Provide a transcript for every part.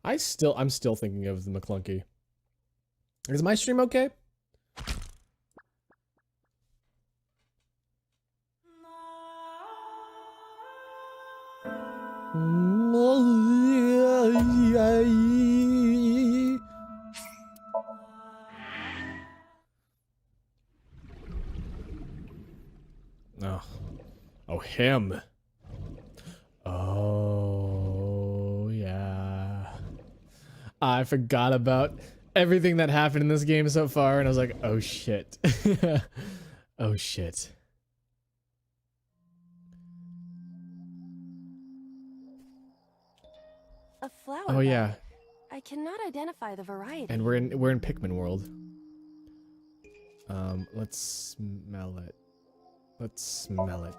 I'm still thinking of the McClunky. Is my stream okay? Oh. Oh, him. Oh, yeah. I forgot about everything that happened in this game so far, and I was like, oh shit. Oh shit. A flower. Oh yeah. I cannot identify the variety. And we're in Pikmin world. Let's smell it. Let's smell it.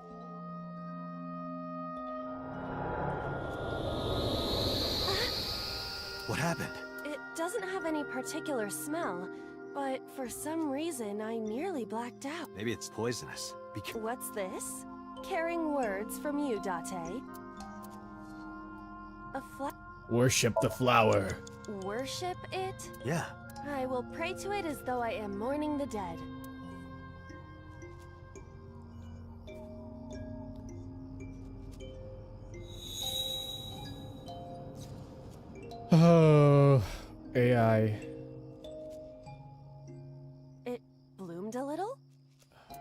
What happened? It doesn't have any particular smell, but for some reason I nearly blacked out. Maybe it's poisonous. What's this? Caring words from you, Date. A Worship the flower. Worship it? Yeah. I will pray to it as though I am mourning the dead. Oh, AI. It bloomed a little?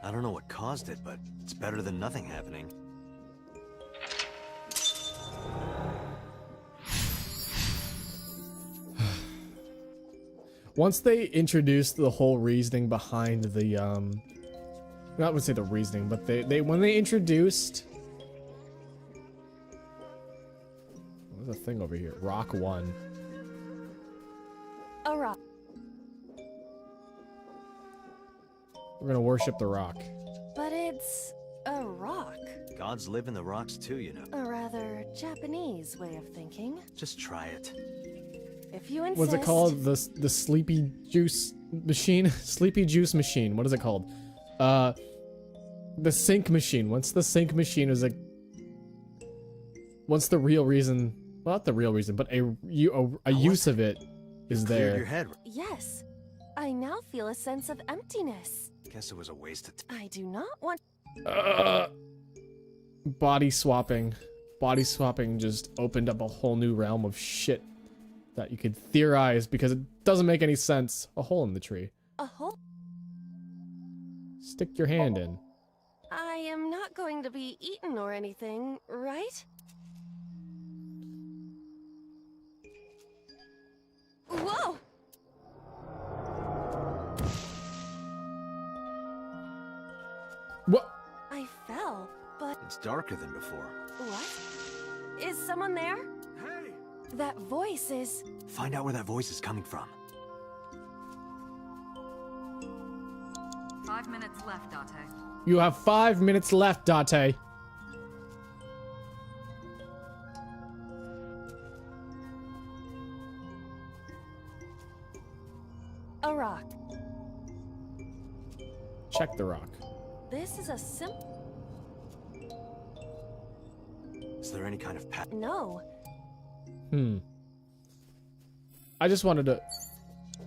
I don't know what caused it, but it's better than nothing happening. Once they introduced the whole reasoning behind the not would say the reasoning, but when they introduced, there's a thing over here. Rock 1. A rock. We're gonna worship the rock. But it's a rock. Gods live in the rocks too, you know. A rather Japanese way of thinking. Just try it. If you insist. What's it called? The sleepy juice machine? Sleepy juice machine. What is it called? The sink machine. Once the sink machine is like, once the real reason, well, not the real reason, but a use of it is Cleared there. your head. Yes. I now feel a sense of emptiness. Guess it was a waste of I do not want. Body swapping. Body swapping just opened up a whole new realm of shit that you could theorize because it doesn't make any sense. A hole in the tree. A hole? Stick your hand in. I am not going to be eaten or anything, right? Whoa! What? I fell, but It's darker than before. what? Is someone there? Hey! That voice is... Find out where that voice is coming from. 5 minutes left, Date. You have 5 minutes left, Date. a rock. Check the rock. This is a simple... Is there any kind of pattern? No. I just wanted to...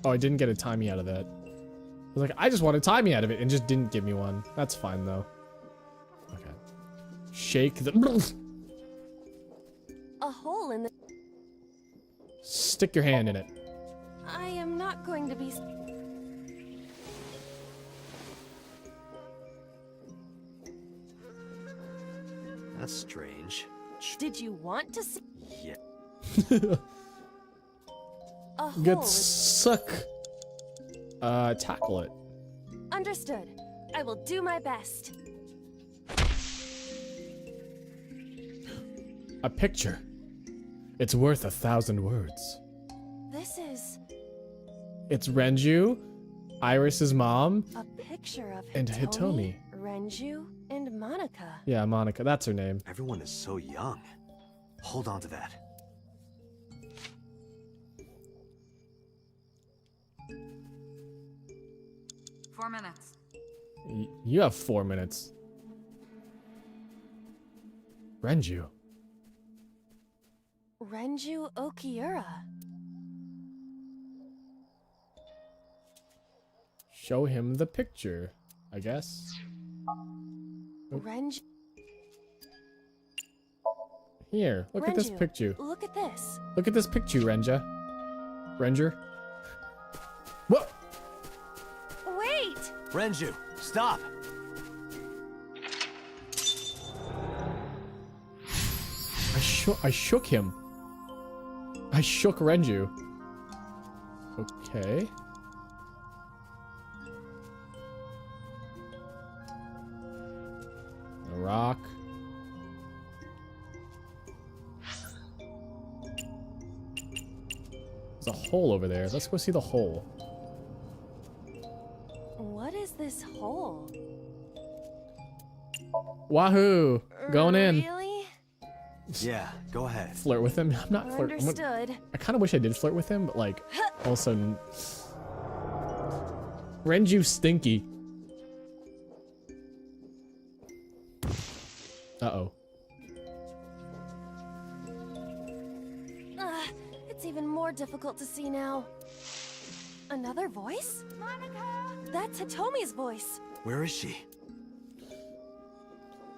Oh, I didn't get a timey out of that. I was like, I just wanted a timey out of it and just didn't give me one. That's fine, though. Okay. Shake the... A hole in the... Stick your hand in it. I am not going to be... That's strange. Did you want to see... Yeah. A hole Get in... suck. Tackle it. Understood. I will do my best. A picture. It's worth 1,000 words. This is... It's Renju, Iris's mom, a picture of and Hitomi. Renju, and Monica. Yeah, Monica. That's her name. Everyone is so young. Hold on to that. Four minutes. You have 4 minutes. Renju. Renju Okiura. Show him the picture, I guess. Renju. Here, look at this Renju, picture. Look at this. Look at this picture, Renja. Ranger. What? Wait! Renju, stop! I shook him. I shook Renju. Okay. A rock. There's a hole over there. Let's go see the hole. What is this hole? Wahoo! Going in. Really? Yeah, go ahead. Flirt with him? I'm not flirting. Understood. I kind of wish I did flirt with him, but like, also, Renju stinky. Uh-oh. It's even more difficult to see now. Another voice? Monica! That's Hitomi's voice. Where is she?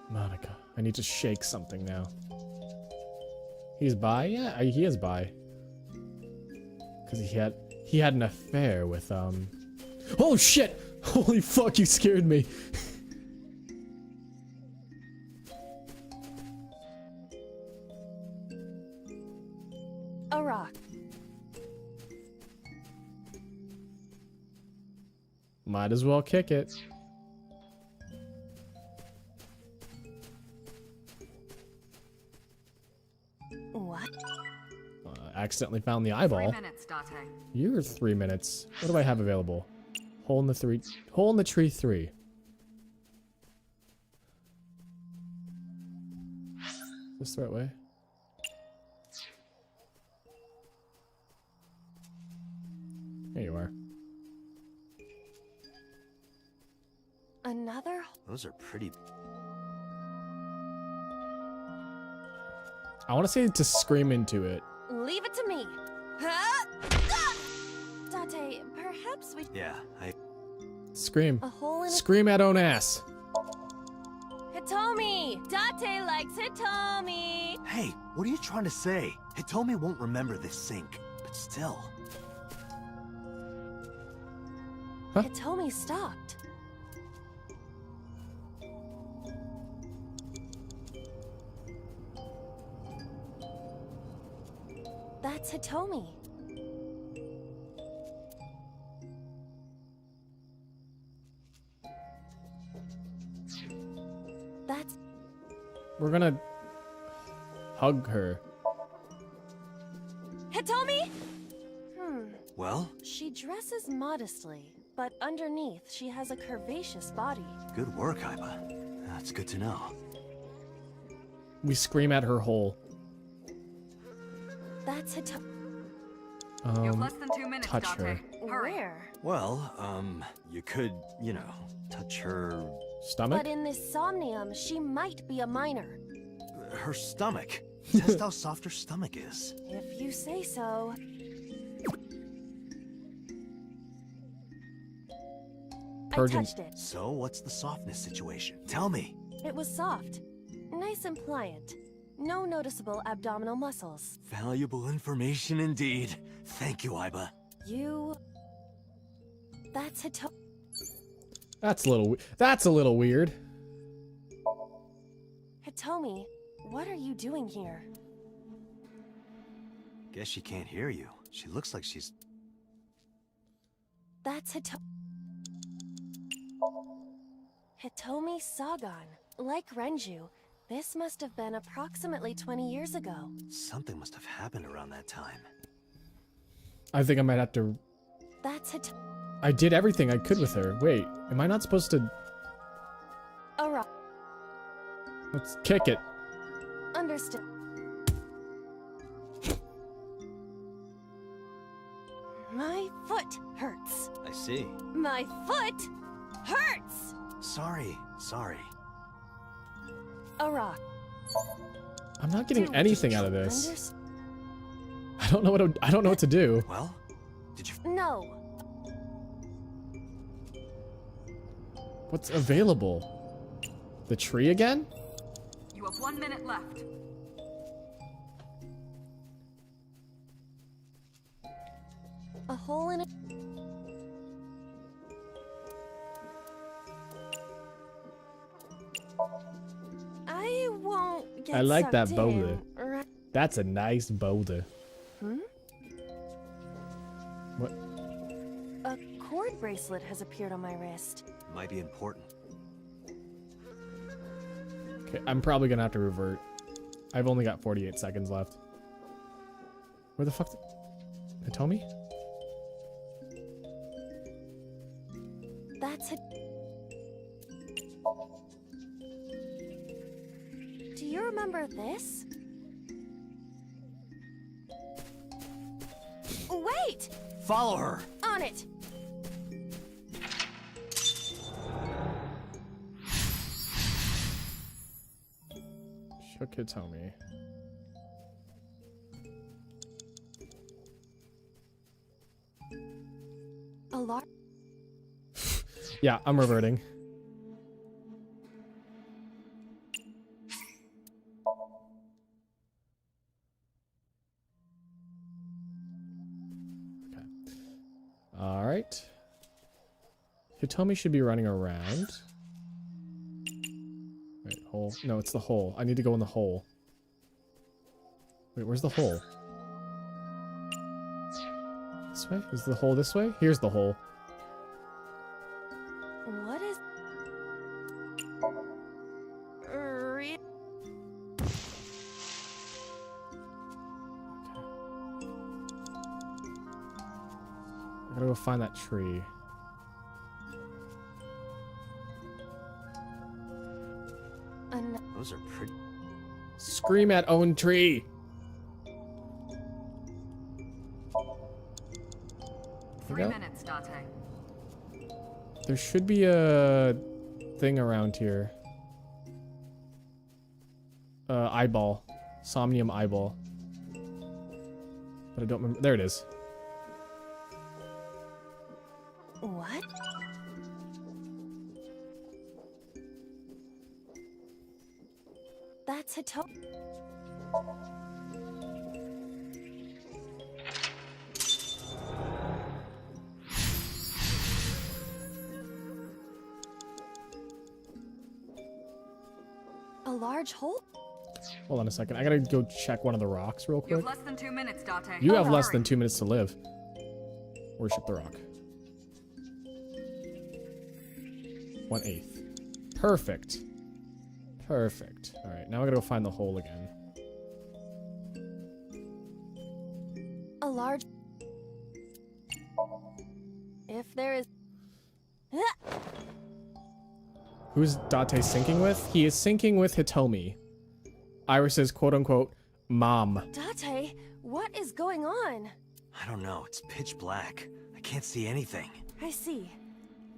Monica. I need to shake something now. He's bi? Yeah, he is bi. Because he had an affair with, Oh, shit! Holy fuck, you scared me. A rock. Might as well kick it. What? Accidentally found the 3 eyeball. minutes, Date. You're 3 minutes. What do I have available? Hole in the tree 3. This the right way? There you are. Another? Those are pretty... I want to say to scream into it. Leave it to me. Huh? Date, perhaps we... Yeah, Scream. A hole in a... Scream at own ass. Hitomi! Date likes Hitomi! Hey, what are you trying to say? Hitomi won't remember this sink, but still. Huh? Hitomi stopped. That's Hitomi. That's... We're gonna hug her. Hitomi? Well, She dresses modestly, but underneath she has a curvaceous body. good work, Aiba. That's good to know. We scream at her hole. That's Hitomi. You have less than 2 minutes, touch Date. her. Hurry. Where? Well, you could, you know, touch her... Stomach? But in this Somnium, she might be a minor. her stomach. Test how soft her stomach is. If you say so. Purging. I touched it. So, what's the softness situation? Tell me. It was soft. Nice and pliant. No noticeable abdominal muscles. Valuable information indeed. Thank you, Aiba. You... That's Hitomi. That's a little weird. Hitomi, what are you doing here? Guess she can't hear you. She looks like she's... That's Hitomi. Hitomi Sagan. Like Renju, this must have been approximately 20 years ago. Something must have happened around that time. I think I might have to... That's Hitomi. I did everything I could with her. Wait, am I not supposed to... A rock. Let's kick it. Understood. My foot hurts. I see. My foot hurts! Sorry. A rock. I'm not getting anything out of this. Unders- I don't know what to do. Well, did you... No. What's available? The tree again? You have 1 minute left. A hole in it. I won't get I like that sucked boulder. in, right? That's a nice boulder. Hmm? What? A cord bracelet has appeared on my wrist. Might be important. Okay, I'm probably gonna have to revert. I've only got 48 seconds left. Where the fuck? Hitomi? That's it. Do you remember this? Wait! Follow her. On it! Shook Hitomi. A lot. Yeah, I'm reverting. Okay. All right. Hitomi should be running around. Wait, hole. No, it's the hole. I need to go in the hole. Wait, where's the hole? This way? Is the hole this way? Here's the hole. What is... Re- I gotta go find that tree. Those are pretty. Scream at own tree! 3 minutes, Date. There should be a thing around here. Eyeball. Somnium eyeball. But I don't remember. There it is. What? That's Hitomi. A large hole? Hold on a second. I gotta go check one of the rocks real You quick. have less than 2 minutes, Date. You have Oh, less hurry. than 2 minutes to live. Worship the rock. 1/8. Perfect. Perfect. Alright, now I gotta go find the hole again. A large... If there is... Who's Date syncing with? He is syncing with Hitomi. Iris's quote-unquote mom. Date, what is going on? I don't know. It's pitch black. I can't see anything. I see.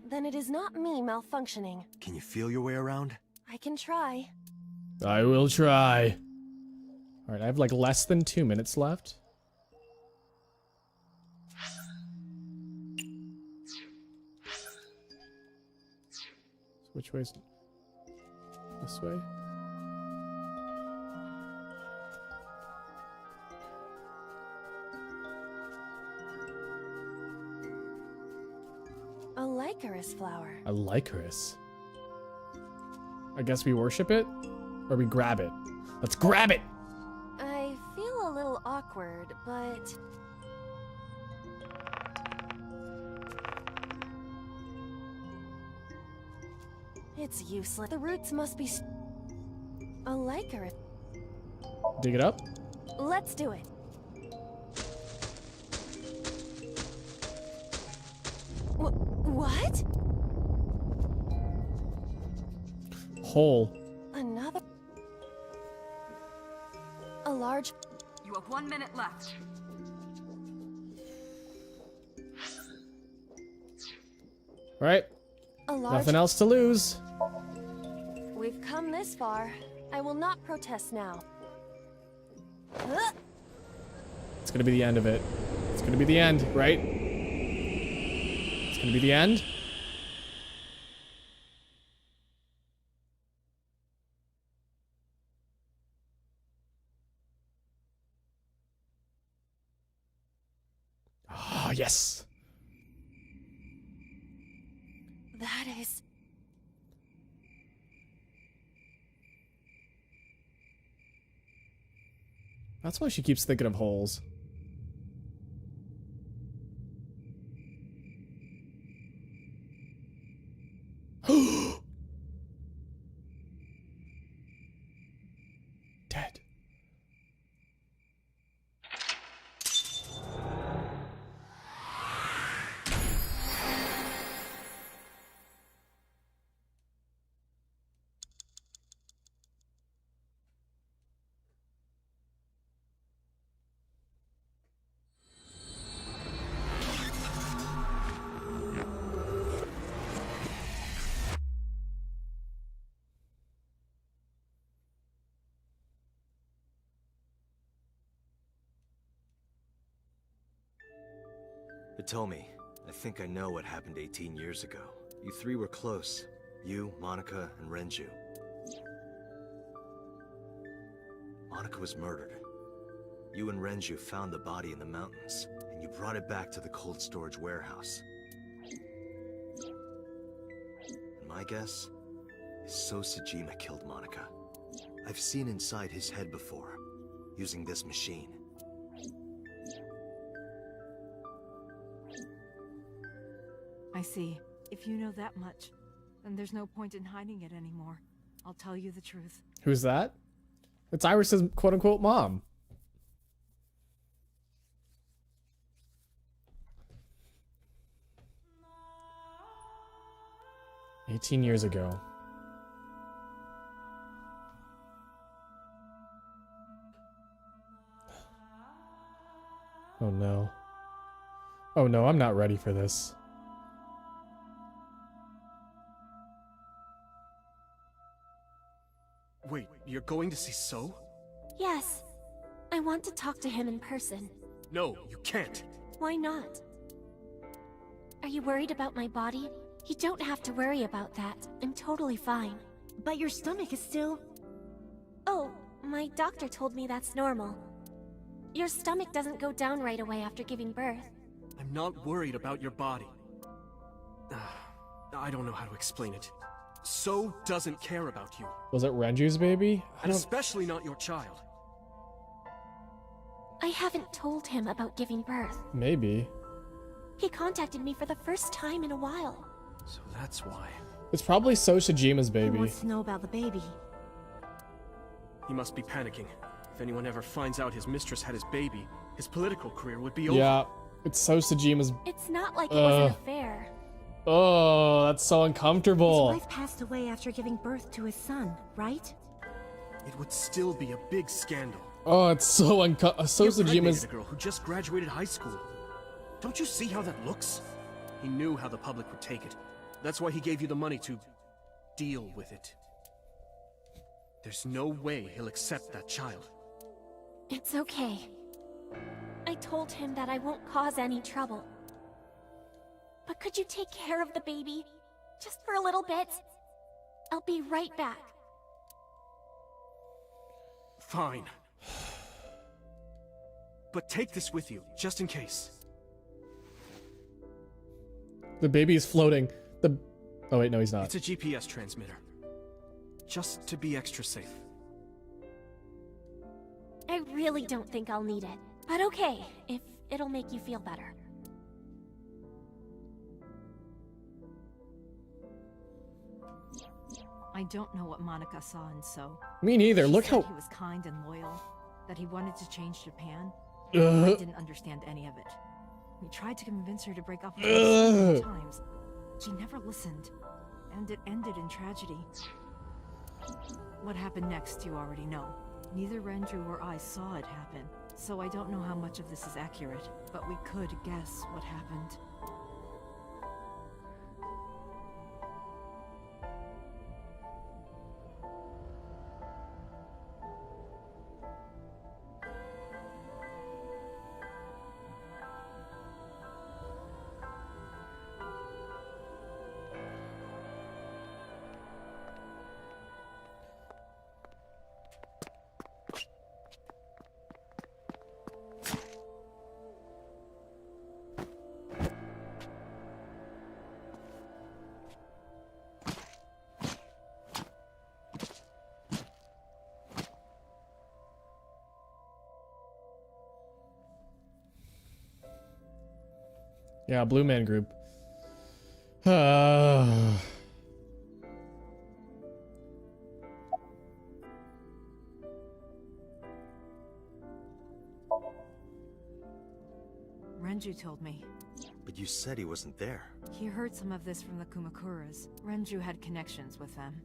Then it is not me malfunctioning. Can you feel your way around? I can try. I will try. Alright, I have like less than 2 minutes left. Which way's this way? A Lycoris flower. A Lycoris. I guess we worship it? Or we grab it? Let's grab it! I feel a little awkward, but... It's useless. The roots must be... A Lycoris. Dig it up? Let's do it. What? Hole. Another... A large... You have 1 minute left. Alright, A large... nothing else to lose. We've come this far. I will not protest now. It's gonna be the end of it. It's gonna be the end, right? It's gonna be the end. yes. That is... That's why she keeps thinking of holes. Dead. Hitomi, I think I know what happened 18 years ago. You three were close. You, Monica, and Renju. Monica was murdered. You and Renju found the body in the mountains, and you brought it back to the cold storage warehouse. And my guess is So Sejima killed Monica. I've seen inside his head before, using this machine. I see. If you know that much, then there's no point in hiding it anymore. I'll tell you the truth. Who's that? It's Iris's quote-unquote mom. "18 years ago. Oh no. Oh no, I'm not ready for this. Wait, you're going to see So? Yes. I want to talk to him in person. No, you can't. Why not? Are you worried about my body? You don't have to worry about that. I'm totally fine. But your stomach is still... Oh, my doctor told me that's normal. Your stomach doesn't go down right away after giving birth. I'm not worried about your body. I don't know how to explain it. So doesn't care about you. Was it Renju's baby? I And don't... especially not your child. I haven't told him about giving birth. Maybe. He contacted me for the first time in a while. So that's why. It's probably So Sejima's He baby. wants to know about the baby. He must be panicking. If anyone ever finds out his mistress had his baby, his political career would be over. Yeah, it's So Sejima's... It's not like it was an affair. Oh, that's so His uncomfortable. wife passed away after giving birth to his son, right? It would still be a big scandal. Oh, it's so So You Sejima's... impregnated a girl who just graduated high school. Don't you see how that looks? He knew how the public would take it. That's why he gave you the money to deal with it. There's no way he'll accept that child. It's okay. I told him that I won't cause any trouble. But could you take care of the baby? Just for a little bit? I'll be right back. Fine. But take this with you, just in case. The baby is floating. The... Oh wait, no he's not. It's a GPS transmitter. Just to be extra safe. I really don't think I'll need it. But okay, if it'll make you feel better. I don't know what Monica saw in So. Me neither. She Look said how... he was kind and loyal, that he wanted to change Japan. I Ugh. didn't understand any of it. We tried to convince her to break up with Ugh. us so many times. She never listened, and it ended in tragedy. What happened next, you already know. Neither Renju or I saw it happen, so I don't know how much of this is accurate, but we could guess what happened. Yeah, Blue Man Group. Renju told me. But you said he wasn't there. He heard some of this from the Kumakuras. Renju had connections with them.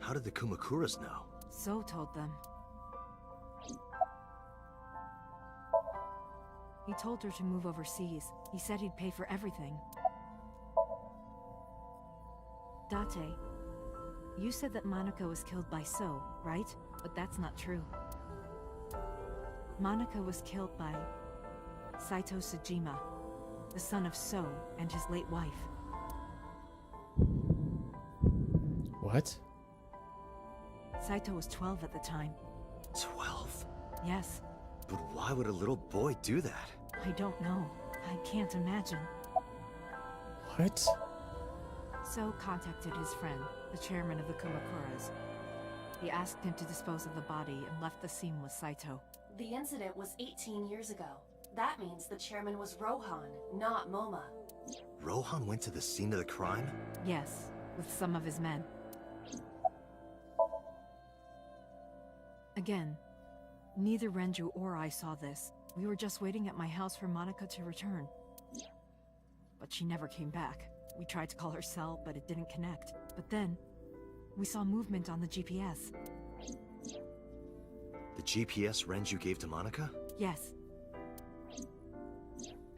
How did the Kumakuras know? So told them. He told her to move overseas. He said he'd pay for everything. Date, you said that Monica was killed by So, right? But that's not true. Monica was killed by Saito Sejima, the son of So and his late wife. What? Saito was 12 at the time. 12? Yes, But why would a little boy do that? I don't know. I can't imagine. What? So contacted his friend, the chairman of the Kumakuras. He asked him to dispose of the body and left the scene with Saito. The incident was 18 years ago. That means the chairman was Rohan, not Moma. Rohan went to the scene of the crime? Yes, with some of his men. Again, neither Renju or I saw this. We were just waiting at my house for Monica to return. But she never came back. We tried to call her cell, but it didn't connect. But then, we saw movement on the GPS. The GPS Renju gave to Monica? Yes.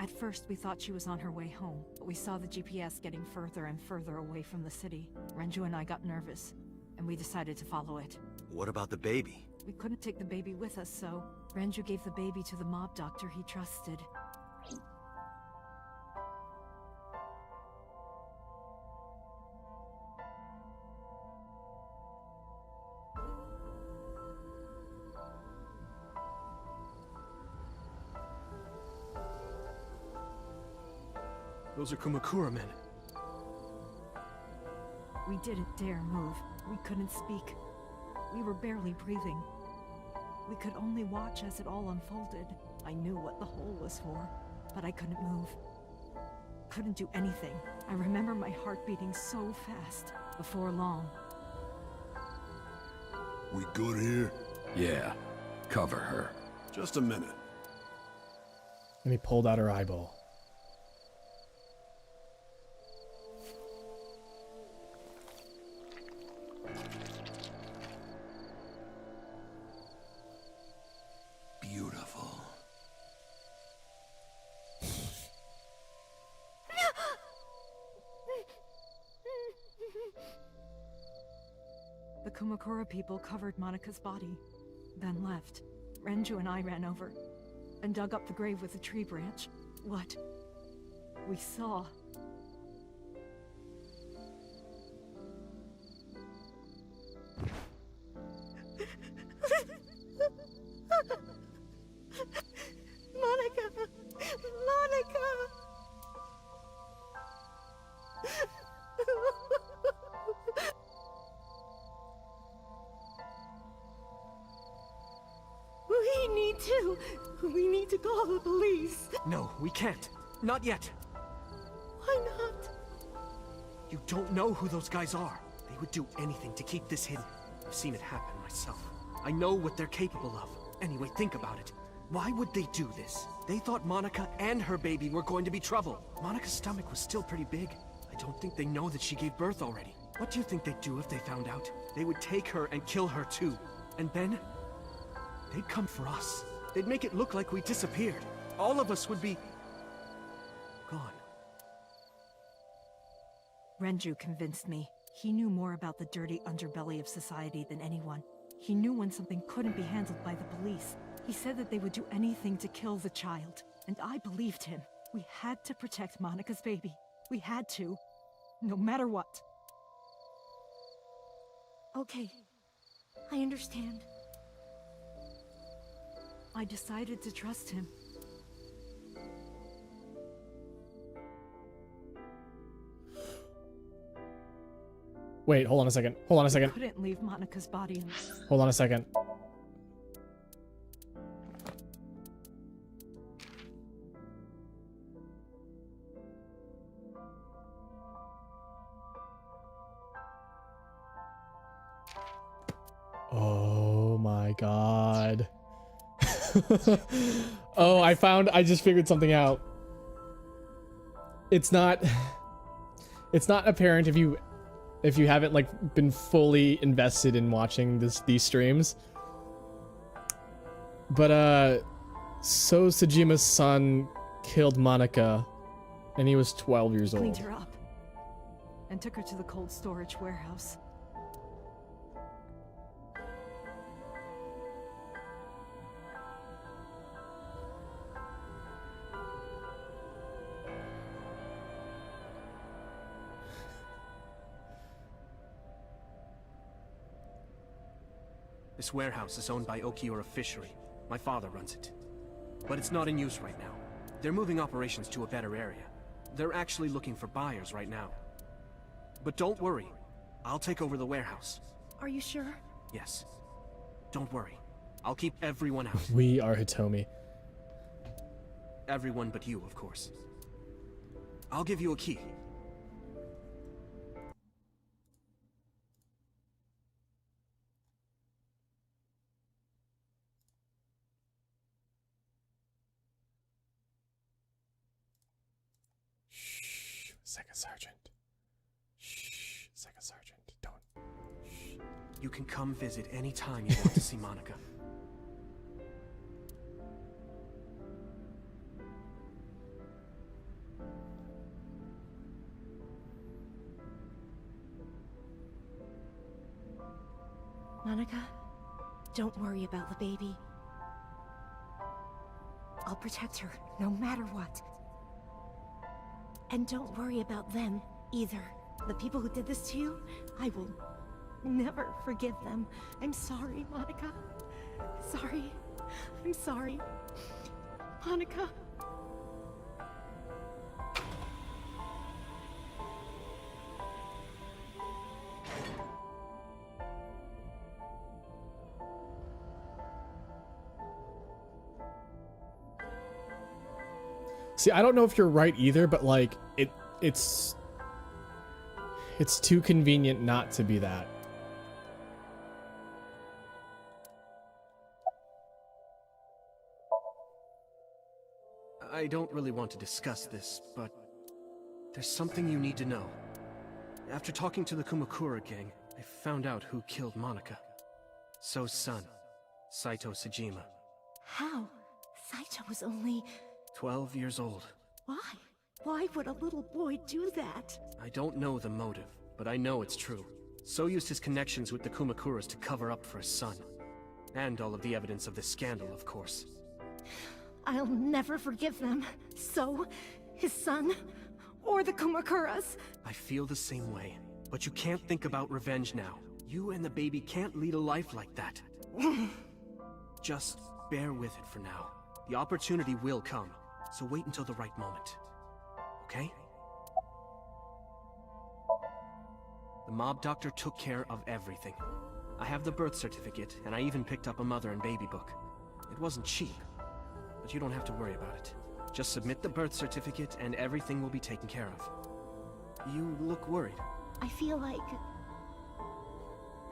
At first, we thought she was on her way home, but we saw the GPS getting further and further away from the city. Renju and I got nervous, and we decided to follow it. What about the baby? We couldn't take the baby with us, so Renju gave the baby to the mob doctor he trusted. Those are Kumakura men. We didn't dare move. We couldn't speak. We were barely breathing. We could only watch as it all unfolded. I knew what the hole was for, but I couldn't move. Couldn't do anything. I remember my heart beating so fast. Before long, We good here? Yeah, cover her. Just a minute. And he pulled out her eyeball. Beautiful. the Kumakura people covered Monica's body, then left. Renju and I ran over and dug up the grave with a tree branch. What we saw. Monica! Monica! We need to call the police. No, we can't. Not yet. Why not? You don't know who those guys are. They would do anything to keep this hidden. I've seen it happen myself. I know what they're capable of. Anyway, think about it. Why would they do this? They thought Monica and her baby were going to be trouble. Monica's stomach was still pretty big. I don't think they know that she gave birth already. What do you think they'd do if they found out? They would take her and kill her too. And then, they'd come for us. They'd make it look like we disappeared. All of us would be gone. Renju convinced me. He knew more about the dirty underbelly of society than anyone. He knew when something couldn't be handled by the police. He said that they would do anything to kill the child. And I believed him. We had to protect Monica's baby. We had to. No matter what. Okay. I understand. I decided to trust him. Wait, hold on a second. Hold on a second. Couldn't leave Monica's body. Hold on a second. Oh my god. Oh, I just figured something out. It's not apparent if you haven't like been fully invested in watching these streams. But So Sejima's son killed Monica and he was 12 years old. Cleaned her up and took her to the cold storage warehouse. This warehouse is owned by Okiura Fishery. My father runs it. But it's not in use right now. They're moving operations to a better area. They're actually looking for buyers right now. But don't worry. I'll take over the warehouse. Are you sure? Yes. Don't worry. I'll keep everyone out. We are Hitomi. Everyone but you, of course. I'll give you a key. Shh, Second Sergeant. Shh, Second Sergeant. Don't. Shh. You can come visit any time you want to see Monica. Monica, don't worry about the baby. I'll protect her, no matter what. And don't worry about them, either. The people who did this to you, I will never forgive them. I'm sorry, Monica. Sorry. I'm sorry. Monica. See, I don't know if you're right either, but like it's too convenient not to be that. I don't really want to discuss this, but there's something you need to know. After talking to the Kumakura gang, I found out who killed Monica. So's son, Saito Sejima. How? Saito was only... 12 years old. Why? Why would a little boy do that? I don't know the motive, but I know it's true. So used his connections with the Kumakuras to cover up for his son. And all of the evidence of this scandal, of course. I'll never forgive them. So, his son, or the Kumakuras. I feel the same way. But you can't think about revenge now. You and the baby can't lead a life like that. Just bear with it for now. The opportunity will come, so wait until the right moment. Okay? The mob doctor took care of everything. I have the birth certificate, and I even picked up a mother and baby book. It wasn't cheap, but you don't have to worry about it. Just submit the birth certificate, and everything will be taken care of. You look worried. I feel like...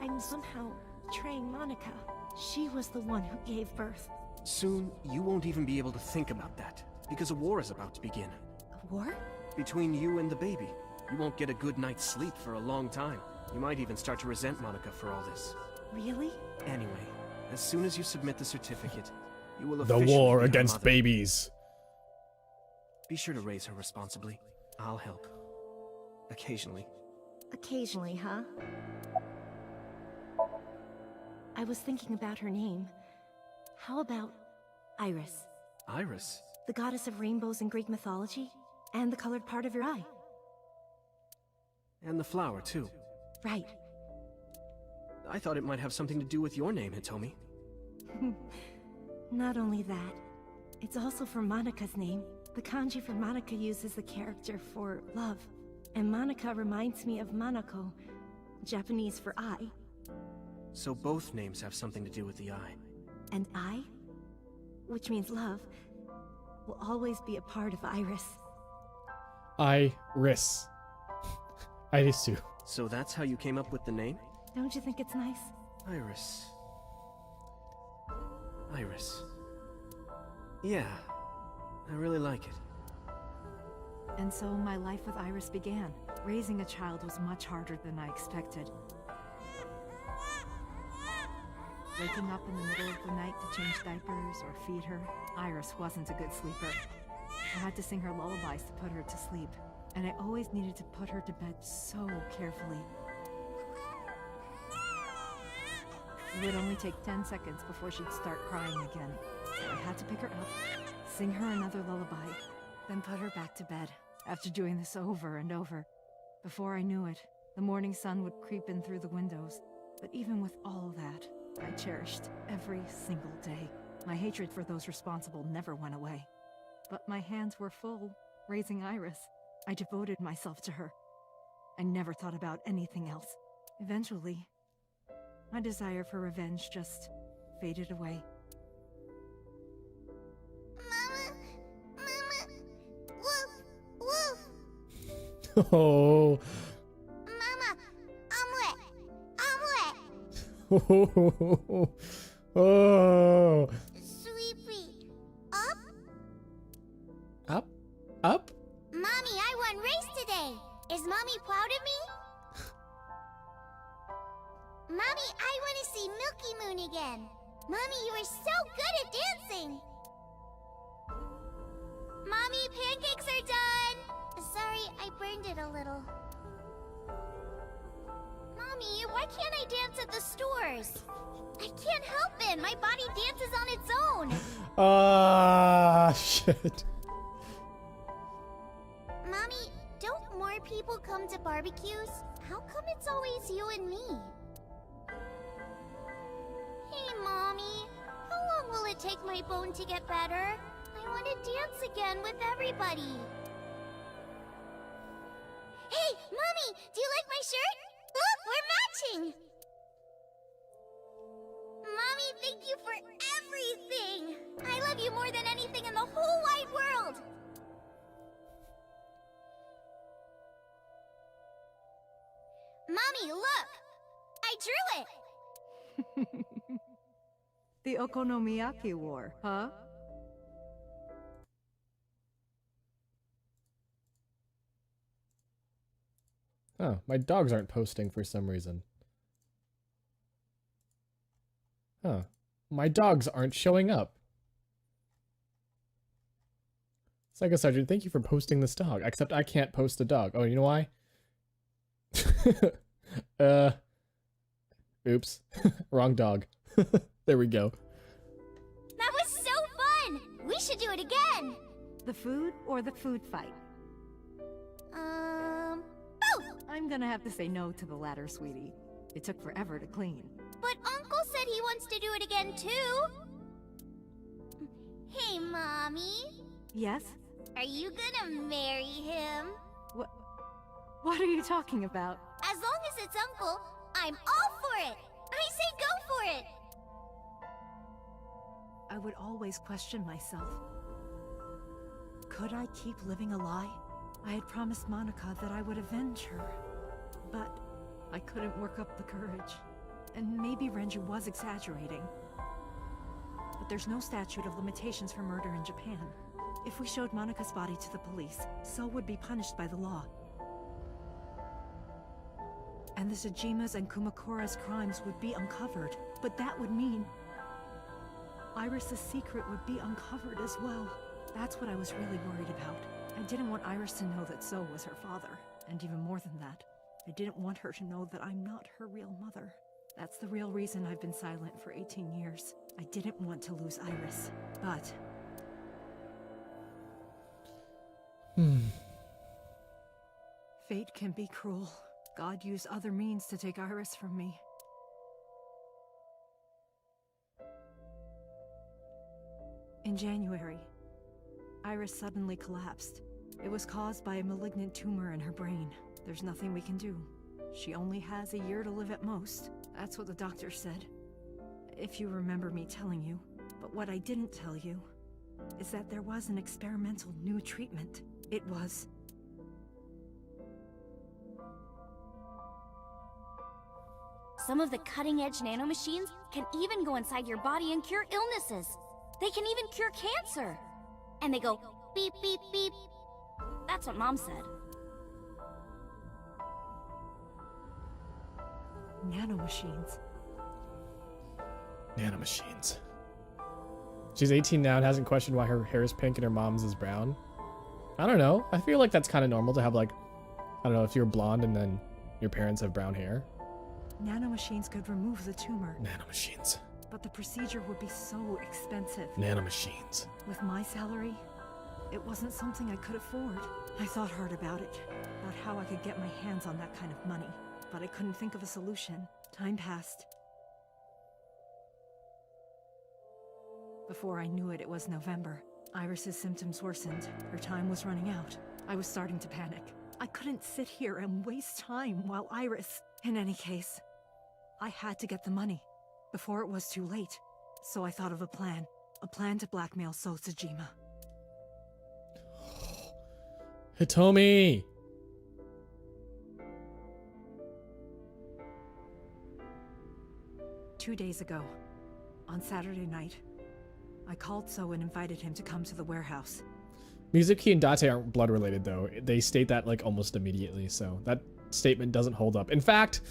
I'm somehow betraying Monica. She was the one who gave birth. Soon, you won't even be able to think about that, because a war is about to begin. A war? Between you and the baby. You won't get a good night's sleep for a long time. You might even start to resent Monica for all this. Really? Anyway, as soon as you submit the certificate, you will The officially war be her against mother. babies. Be sure to raise her responsibly. I'll help. Occasionally. Occasionally, huh? I was thinking about her name. How about Iris? Iris? The goddess of rainbows in Greek mythology? And the colored part of your eye. And the flower, too. Right. I thought it might have something to do with your name, Hitomi. Not only that, it's also for Monica's name. The kanji for Monica uses the character for love. And Monica reminds me of Manako, Japanese for eye. So both names have something to do with the eye. And I, which means love, will always be a part of Iris. Iris. Irisu. So that's how you came up with the name? Don't you think it's nice? Iris. Iris. Yeah, I really like it. And so my life with Iris began. Raising a child was much harder than I expected. Waking up in the middle of the night to change diapers or feed her, Iris wasn't a good sleeper. I had to sing her lullabies to put her to sleep, and I always needed to put her to bed so carefully. It would only take 10 seconds before she'd start crying again. So I had to pick her up, sing her another lullaby, then put her back to bed. After doing this over and over, before I knew it, the morning sun would creep in through the windows. But even with all that, I cherished every single day. My hatred for those responsible never went away. But my hands were full, raising Iris. I devoted myself to her. I never thought about anything else. Eventually, my desire for revenge just faded away. Mama! Woof! Oh. Mama! I'm wet! Oh. Sweepy! Up? Up? Up? Mommy, I won race today! Is Mommy proud of me? Mommy, I want to see Milky Moon again! Mommy, you are so good at dancing! Mommy, pancakes are done! Sorry, I burned it a little. Mommy, why can't I dance at the stores? I can't help it! My body dances on its own! Ah, shit. Mommy, don't more people come to barbecues? How come it's always you and me? Hey, Mommy. How long will it take my bone to get better? I want to dance again with everybody. Hey, Mommy! Do you like my shirt? Look, we're matching! Mommy, thank you for everything! I love you more than anything in the whole wide world! Mommy, look! I drew it! The Okonomiyaki War, huh? Oh, my dogs aren't posting for some reason. Huh. My dogs aren't showing up. Psycho Sergeant, thank you for posting this dog. Except I can't post a dog. Oh, you know why? Oops. Wrong dog. There we go. That was so fun! We should do it again! The food or the food fight? Both! I'm gonna have to say no to the latter, sweetie. It took forever to clean. But Uncle said he wants to do it again too! Hey, Mommy. Yes? Are you gonna marry him? What are you talking about? As long as it's Uncle, I'm all for it! I say go for it! I would always question myself. Could I keep living a lie? I had promised Monica that I would avenge her. But I couldn't work up the courage. And maybe Renju was exaggerating. But there's no statute of limitations for murder in Japan. If we showed Monica's body to the police, So would be punished by the law. And the Tsujima's and Kumakura's crimes would be uncovered. But that would mean Iris' secret would be uncovered as well. That's what I was really worried about. I didn't want Iris to know that So was her father. And even more than that, I didn't want her to know that I'm not her real mother. That's the real reason I've been silent for 18 years. I didn't want to lose Iris, but... Fate can be cruel. God used other means to take Iris from me. In January, Iris suddenly collapsed. It was caused by a malignant tumor in her brain. There's nothing we can do. She only has a year to live at most. That's what the doctor said. If you remember me telling you. But what I didn't tell you is that there was an experimental new treatment. It was... Some of the cutting-edge nanomachines can even go inside your body and cure illnesses. They can even cure cancer. And they go beep, beep, beep. That's what Mom said. Nanomachines. Nanomachines. She's 18 now and hasn't questioned why her hair is pink and her mom's is brown. I don't know. I feel like that's kind of normal to have, like, I don't know, if you're blonde and then your parents have brown hair. Nanomachines could remove the tumor. Nanomachines. But the procedure would be so expensive. Nanomachines. With my salary, it wasn't something I could afford. I thought hard about it, about how I could get my hands on that kind of money. But I couldn't think of a solution. Time passed. Before I knew it, it was November. Iris's symptoms worsened. Her time was running out. I was starting to panic. I couldn't sit here and waste time while Iris... In any case, I had to get the money before it was too late. So I thought of a plan. A plan to blackmail Sosajima. Hitomi! 2 days ago, on Saturday night, I called So and invited him to come to the warehouse. Mizuki and Date aren't blood related though. They state that like almost immediately, so that statement doesn't hold up. In fact,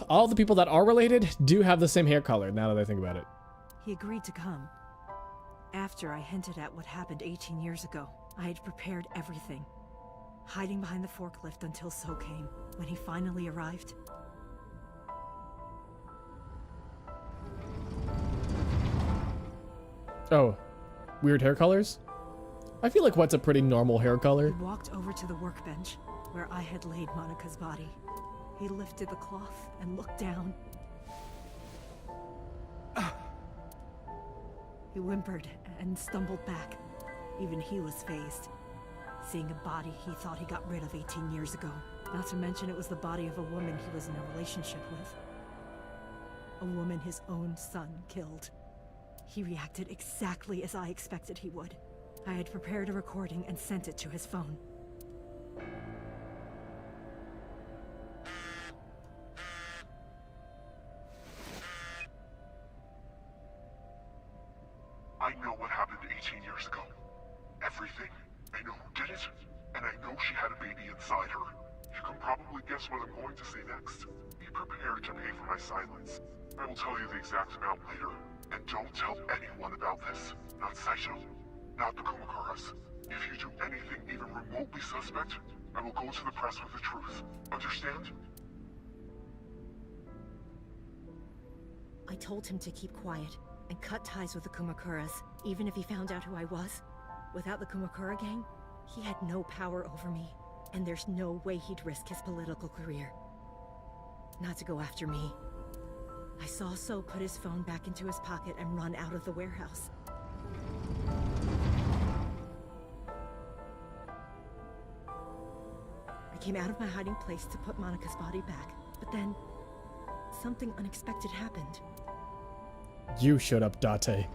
all the people that are related do have the same hair color, now that I think about it. He agreed to come. After I hinted at what happened 18 years ago, I had prepared everything, hiding behind the forklift until So came. When he finally arrived, Oh, weird hair colors? I feel like what's a pretty normal hair color? he walked over to the workbench where I had laid Monika's body. He lifted the cloth and looked down. He whimpered and stumbled back. Even he was fazed, seeing a body he thought he got rid of 18 years ago. Not to mention it was the body of a woman he was in a relationship with. A woman his own son killed. He reacted exactly as I expected he would. I had prepared a recording and sent it to his phone. I know what happened 18 years ago. Everything. I know who did it, and I know she had a baby inside her. You can probably guess what I'm going to say next. Be prepared to pay for my silence. I will tell you the exact amount later, and don't tell anyone about this. Not Saito, not the Kumakuras. If you do anything even remotely suspect, I will go to the press with the truth. Understand? I told him to keep quiet and cut ties with the Kumakuras, even if he found out who I was. Without the Kumakura gang, he had no power over me, and there's no way he'd risk his political career. Not to go after me. I saw So put his phone back into his pocket and run out of the warehouse. I came out of my hiding place to put Monika's body back, but then something unexpected happened. You showed up, Date.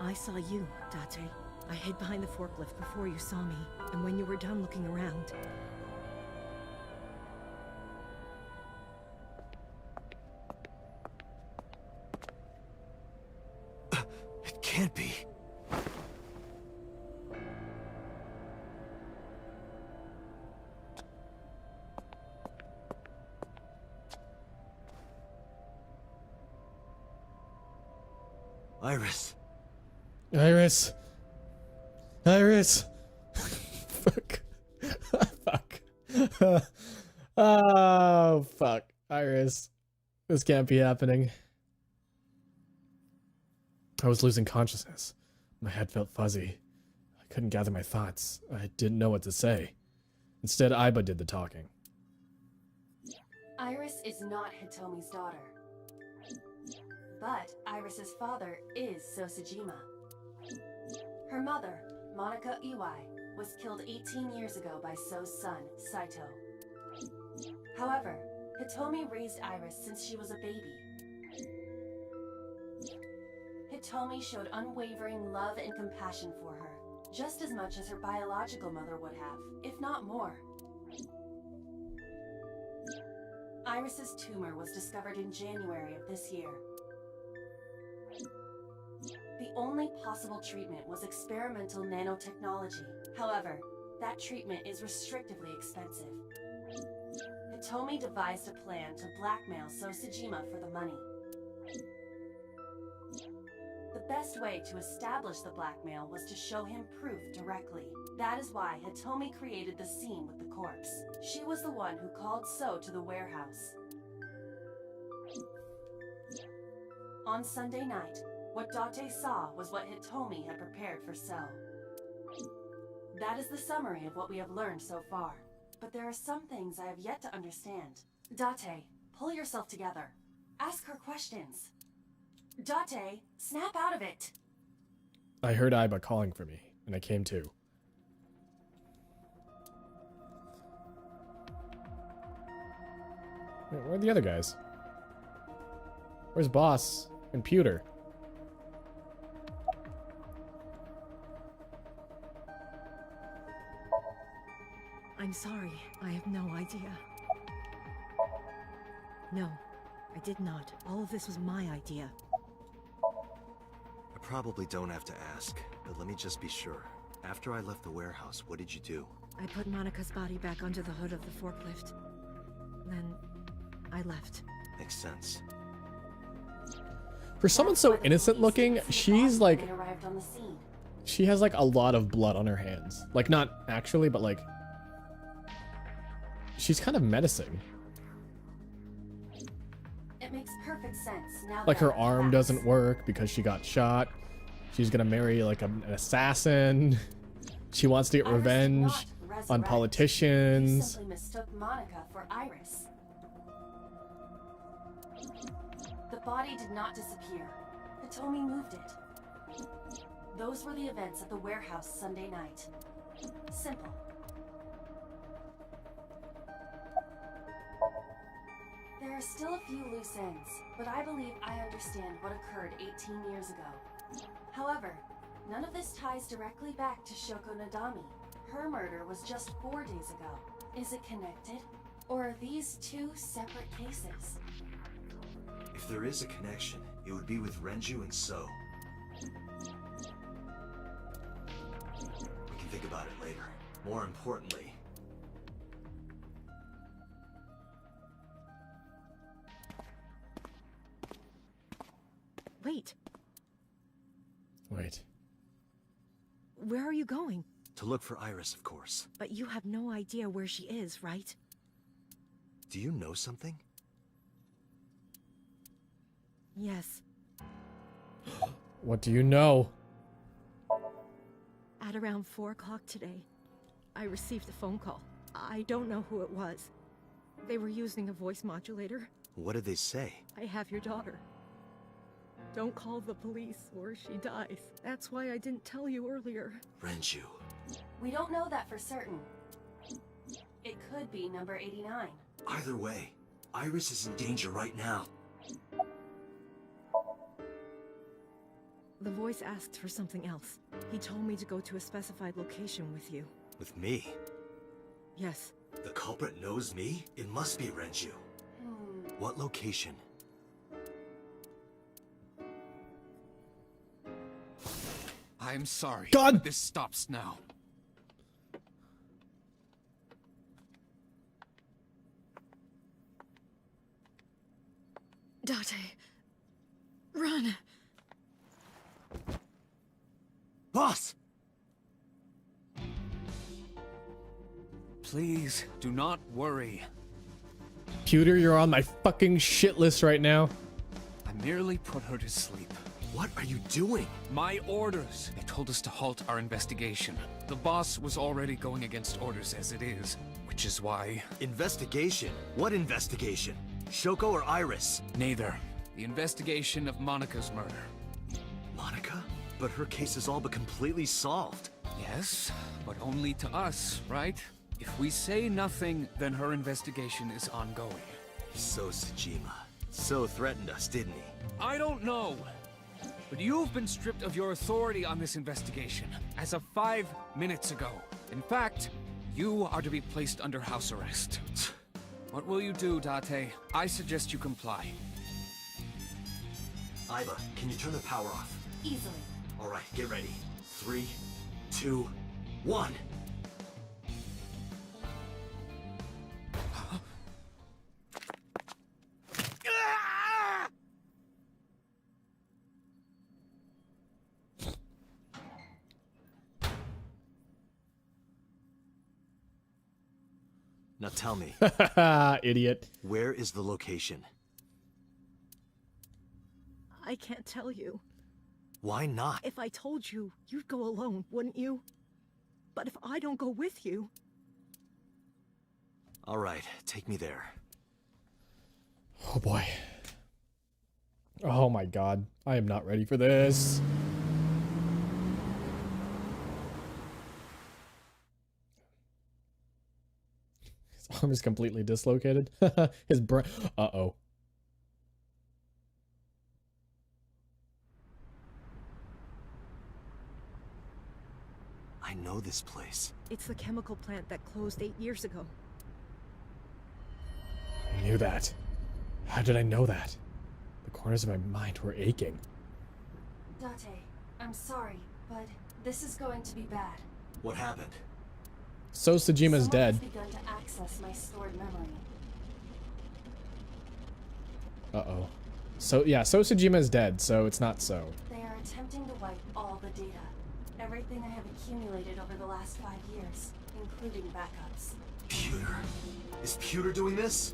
I saw you, Date. I hid behind the forklift before you saw me, and when you were done looking around... It can't be. Iris. Iris. Iris. Fuck. Fuck. Oh, fuck. Iris. This can't be happening. I was losing consciousness. My head felt fuzzy. I couldn't gather my thoughts. I didn't know what to say. Instead, Aiba did the talking. Iris is not Hitomi's daughter. But Iris's father is Sosajima. Her mother, Monica Iwai, was killed 18 years ago by So's son, Saito. However, Hitomi raised Iris since she was a baby. Hitomi showed unwavering love and compassion for her. just as much as her biological mother would have, if not more. Iris's tumor was discovered in January of this year. The only possible treatment was experimental nanotechnology. However, that treatment is restrictively expensive. Hitomi devised a plan to blackmail Sosajima for the money. The best way to establish the blackmail was to show him proof directly. That is why Hitomi created the scene with the corpse. She was the one who called So to the warehouse. On Sunday night, what Date saw was what Hitomi had prepared for So. That is the summary of what we have learned so far. But there are some things I have yet to understand. Date, pull yourself together. Ask her questions. Date, snap out of it! I heard Aiba calling for me, and I came too. Wait, where are the other guys? Where's Boss and Pewter? I'm sorry. I have no idea. No, I did not. All of this was my idea. I probably don't have to ask, but let me just be sure. After I left the warehouse, what did you do? I put Monika's body back under the hood of the forklift. Then, I left. Makes sense. For someone so innocent looking, she's like... They arrived on the scene. She has like a lot of blood on her hands. Like, not actually, but like... She's kind of menacing. It makes perfect sense now. Like, that her I know arm facts. doesn't work because she got shot. She's gonna marry like an assassin. She wants to get Iris did revenge not on resurrect. You politicians. simply mistook Monica for Iris. The body did not disappear. Hitomi moved it. Those were the events at the warehouse Sunday night. Simple. There are still a few loose ends, but I believe I understand what occurred 18 years ago. However, none of this ties directly back to Shoko Nadami. Her murder was just 4 days ago. Is it connected? Or are these two separate cases? If there is a connection, it would be with Renju and So. We can think about it later. More importantly... Wait, Wait. where are you going? To look for Iris, of course. But you have no idea where she is, right? Do you know something? Yes. What do you know? At around 4 o'clock today, I received a phone call. I don't know who it was. They were using a voice modulator. What did they say? I have your daughter. Don't call the police or she dies. That's why I didn't tell you earlier. Renju. We don't know that for certain. It could be number 89. Either way, Iris is in danger right now. The voice asked for something else. He told me to go to a specified location with you. With me? Yes. The culprit knows me? It must be Renju. What location? I'm sorry. God! But this stops now. Date. Run! Boss! Please, do not worry. Pewter, you're on my fucking shit list right now. I merely put her to sleep. What are you doing? My orders. They told us to halt our investigation. The boss was already going against orders as it is, which is why... Investigation? What investigation? Shoko or Iris? Neither. The investigation of Monika's murder. Monica? But her case is all but completely solved. Yes, but only to us, right? If we say nothing, then her investigation is ongoing. So Sejima. So threatened us, didn't he? I don't know. but you've been stripped of your authority on this investigation as of 5 minutes ago. In fact, you are to be placed under house arrest. What will you do, Date? I suggest you comply. Iva, can you turn the power off? Easily. All right, get ready. 3, 2, 1. Now tell me, Idiot. where is the location? I can't tell you. Why not? If I told you, you'd go alone, wouldn't you? But if I don't go with you... All right, take me there. Oh boy. Oh my god. I am not ready for this. His arm is completely dislocated. His brain. Uh-oh. I know this place. It's the chemical plant that closed 8 years ago. I knew that. How did I know that? The corners of my mind were aching. Date, I'm sorry, but this is going to be bad. What happened? So Sajima's Someone dead. has begun to access my stored memory. Uh-oh. So, yeah, So Sajima's dead, so it's not so. They are attempting to wipe all the data. Everything I have accumulated over the last 5 years, including backups. Pewter. Is Pewter doing this?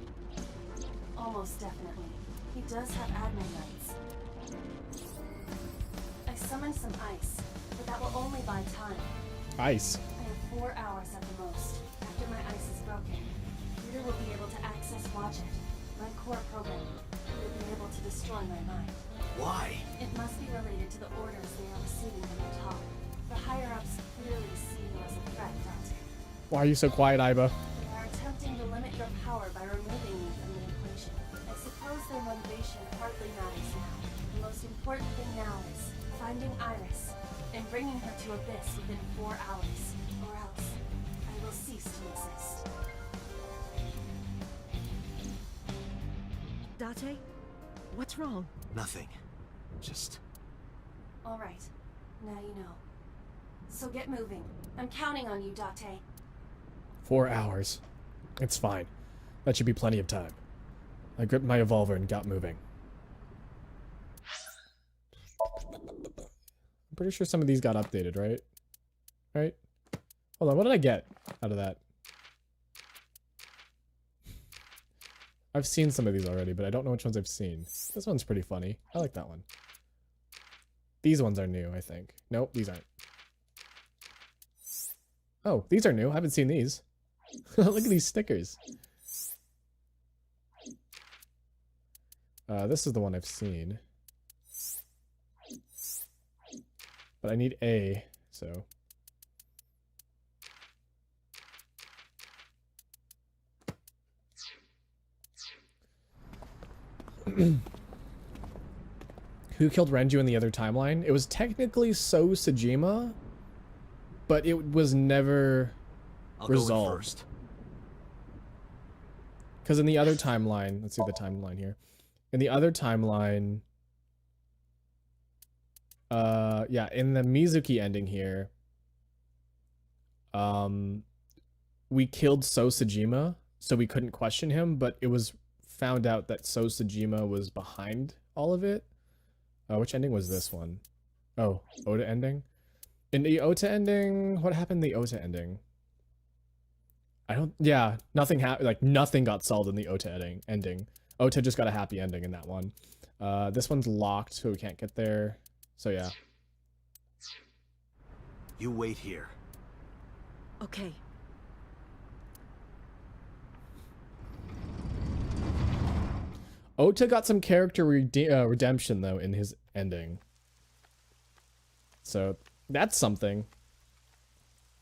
Almost definitely. He does have admin rights. I summoned some ice, but that will only buy time. Ice. I have 4 hours at the most. After my ice is broken, Peter will be able to access Watch It, my core programming. He will be able to destroy my mind. Why? It must be related to the orders they are receiving from the top. The higher-ups clearly see you as a threat, Dante. Why are you so quiet, Iba? They are attempting to limit your power by removing me from the equation. I suppose their motivation hardly matters now. The most important thing now is finding Iris and bringing her to Abyss within 4 hours, or else I will cease to exist. Date? What's wrong? Nothing. Just... All right, now you know. So get moving. I'm counting on you, Date. 4 hours. It's fine. That should be plenty of time. I gripped my revolver and got moving. I'm pretty sure some of these got updated, right? Right? Hold on, what did I get out of that? I've seen some of these already, but I don't know which ones I've seen. This one's pretty funny. I like that one. These ones are new, I think. Nope, these aren't. Oh, these are new. I haven't seen these. Look at these stickers. This is the one I've seen. But I need A, so... Who killed Renju in the other timeline? It was technically So Sajima, but it was never resolved. Go in first. Because in the other timeline, let's see the timeline here. In the other timeline, yeah, in the Mizuki ending here, we killed So Sajima, so we couldn't question him, but it was found out that So Sajima was behind all of it. Which ending was this one? Oh, Ota ending? In the Ota ending, what happened in the Ota ending? Yeah, nothing happened, like nothing got solved in the Ota ending. Ota just got a happy ending in that one. This one's locked, so we can't get there. So yeah. You wait here. Okay. Ota got some character redemption, though, in his ending. So, that's something.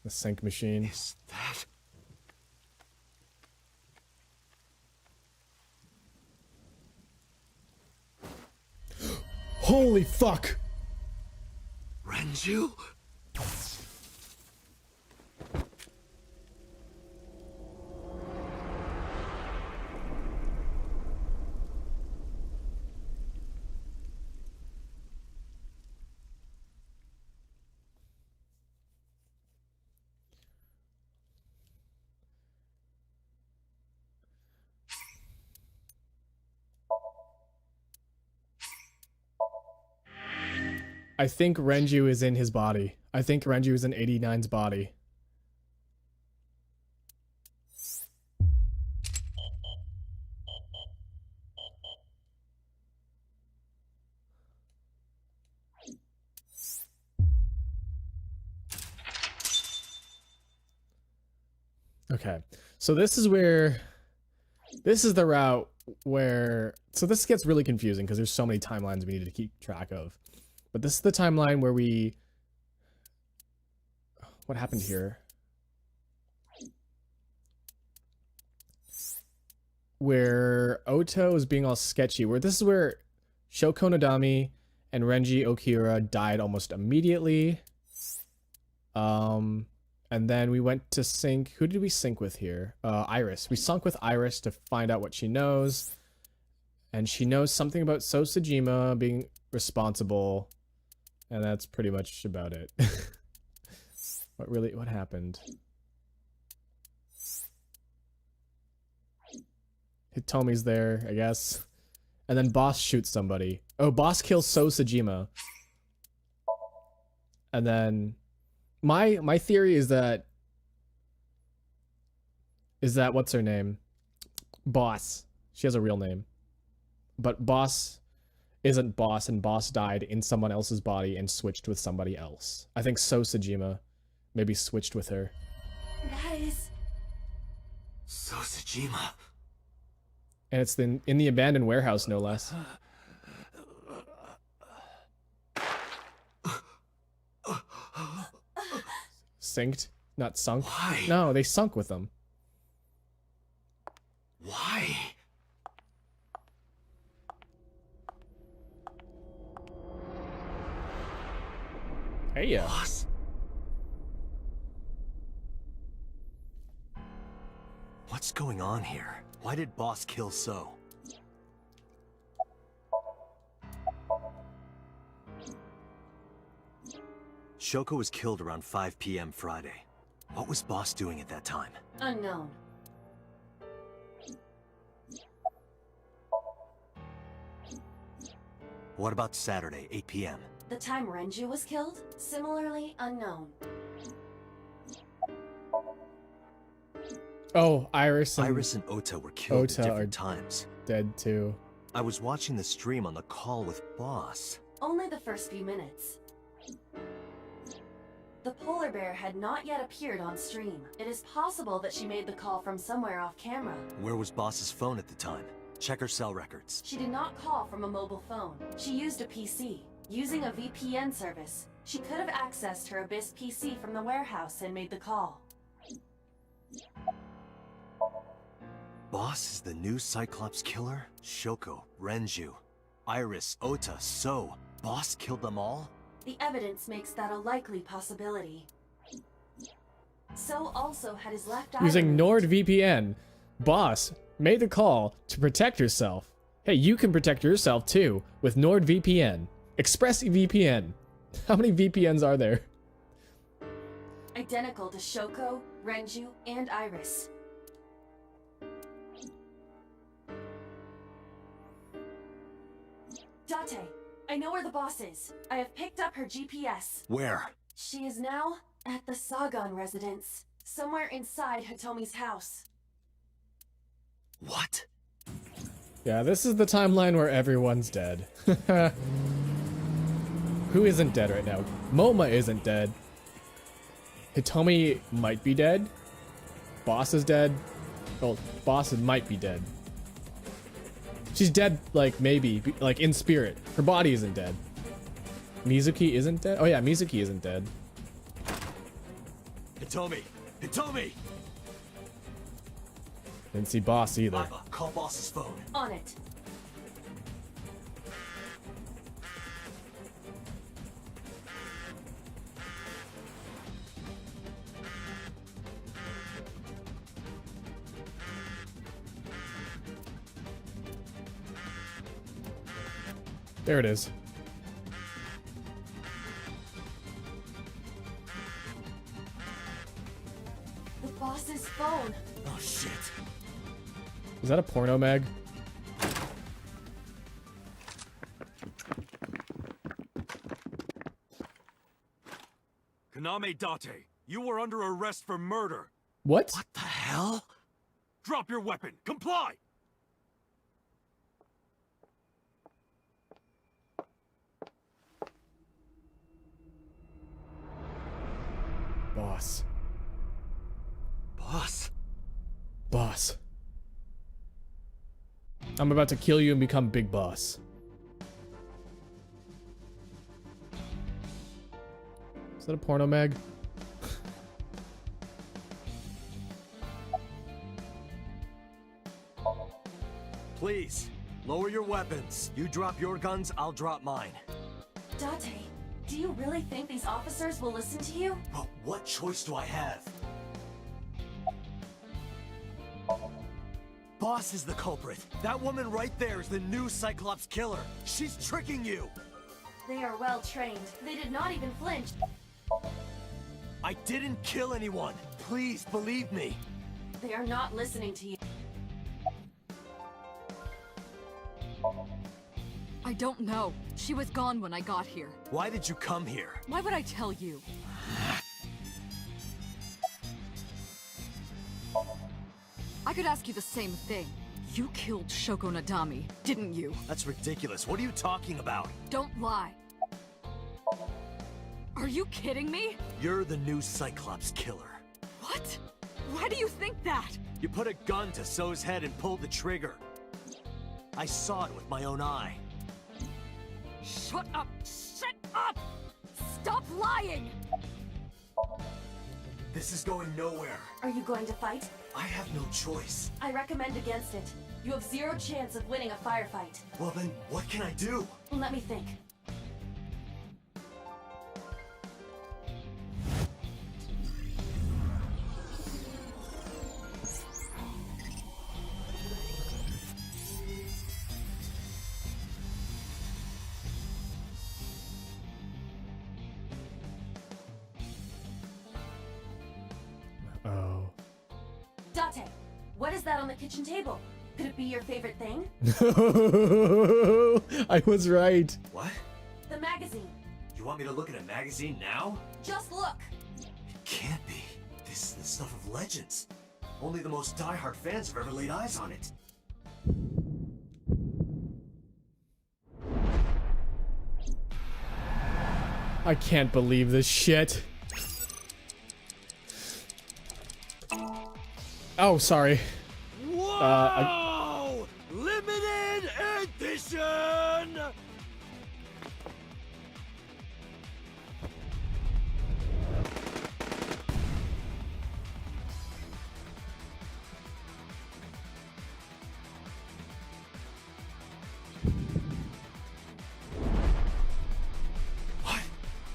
The sync machine. Is that... Holy fuck! Renju? I think Renju is in his body. I think Renju is in 89's body. Okay, so this is where, this is the route where, so this gets really confusing because there's so many timelines we need to keep track of. But this is the timeline where we, what happened here? Where Oto is being all sketchy, where this is where Shoko Nadami and Renji Okira died almost immediately. And then we went to sync. Who did we sync with here? Iris. We sunk with Iris to find out what she knows. And she knows something about So Sejima being responsible. And that's pretty much about it. What happened? Hitomi's there, I guess. And then Boss shoots somebody. Oh, Boss kills So Sejima. And then my theory is that what's her name? Boss. She has a real name. But Boss isn't Boss, and Boss died in someone else's body and switched with somebody else. I think So Sejima maybe switched with her. That is... So Sejima. And it's in the abandoned warehouse, no less. Synced? Not sunk? Why? No, they sunk with them. Why? Hey, Boss? What's going on here? Why did Boss kill So? Shoko was killed around 5 p.m. Friday. What was Boss doing at that time? Unknown. What about Saturday, 8 p.m.? The time Renju was killed? Similarly unknown. Oh, Iris and Ota were killed Ota at different times. Dead too. I was watching the stream on the call with Boss. Only the first few minutes. The polar bear had not yet appeared on stream. It is possible that she made the call from somewhere off camera. Where was Boss's phone at the time? Check her cell records. She did not call from a mobile phone. She used a PC. Using a VPN service, she could have accessed her Abyss PC from the warehouse and made the call. Boss is the new Cyclops killer? Shoko, Renju, Iris, Ota, So. Boss killed them all? The evidence makes that a likely possibility. So also had his left eye Using removed. NordVPN, Boss made the call to protect herself. Hey, you can protect yourself too with NordVPN. ExpressVPN. How many VPNs are there? Identical to Shoko, Renju, and Iris. Date, I know where the boss is. I have picked up her GPS. Where? She is now at the Sagan residence, somewhere inside Hitomi's house. What? Yeah, this is the timeline where everyone's dead. Who isn't dead right now? Moma isn't dead. Hitomi might be dead. Boss is dead. Well, Boss might be dead. She's dead, like, maybe. Like, in spirit. Her body isn't dead. Mizuki isn't dead? Oh yeah, Mizuki isn't dead. Hitomi! Hitomi! Didn't see Boss either. Ava, call Boss's phone. On it. There it is. The boss's phone. Oh shit. Is that a porno mag? Kaname Date, you were under arrest for murder. What? What the hell? Drop your weapon. Comply! Boss. Boss? Boss. I'm about to kill you and become Big Boss. Is that a porno mag? Please, lower your weapons. You drop your guns, I'll drop mine. Date, do you really think these officers will listen to you? But what choice do I have? Boss is the culprit. That woman right there is the new Cyclops killer. She's tricking you. They are well trained. They did not even flinch. I didn't kill anyone. Please believe me. They are not listening to you. I don't know. She was gone when I got here. Why did you come here? Why would I tell you? I could ask you the same thing. You killed Shoko Nadami, didn't you? That's ridiculous. What are you talking about? Don't lie. Are you kidding me? You're the new Cyclops killer. What? Why do you think that? You put a gun to So's head and pulled the trigger. I saw it with my own eye. Shut up! Shut up! Stop lying! This is going nowhere. Are you going to fight? I have no choice. I recommend against it. You have zero chance of winning a firefight. Well then, what can I do? Let me think. Oh. Date, what is that on the kitchen table? Could it be your favorite thing? I was right. What? The magazine. You want me to look at a magazine now? Just look. It can't be. This is the stuff of legends. Only the most diehard fans have ever laid eyes on it. I can't believe this shit. Oh, sorry. Whoa! Limited edition!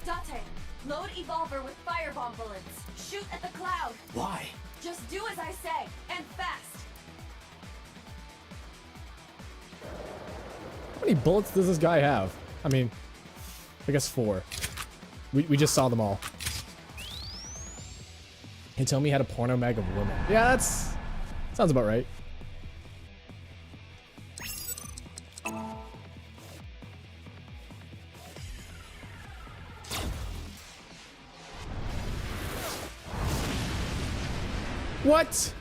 Date, load Evolver with firebomb bullets. Shoot at the cloud. Why? Just do as I say, and fast. How many bullets does this guy have? I mean, I guess 4. We just saw them all. He told me he had a porno mag of women. Yeah, that's... sounds about right. What?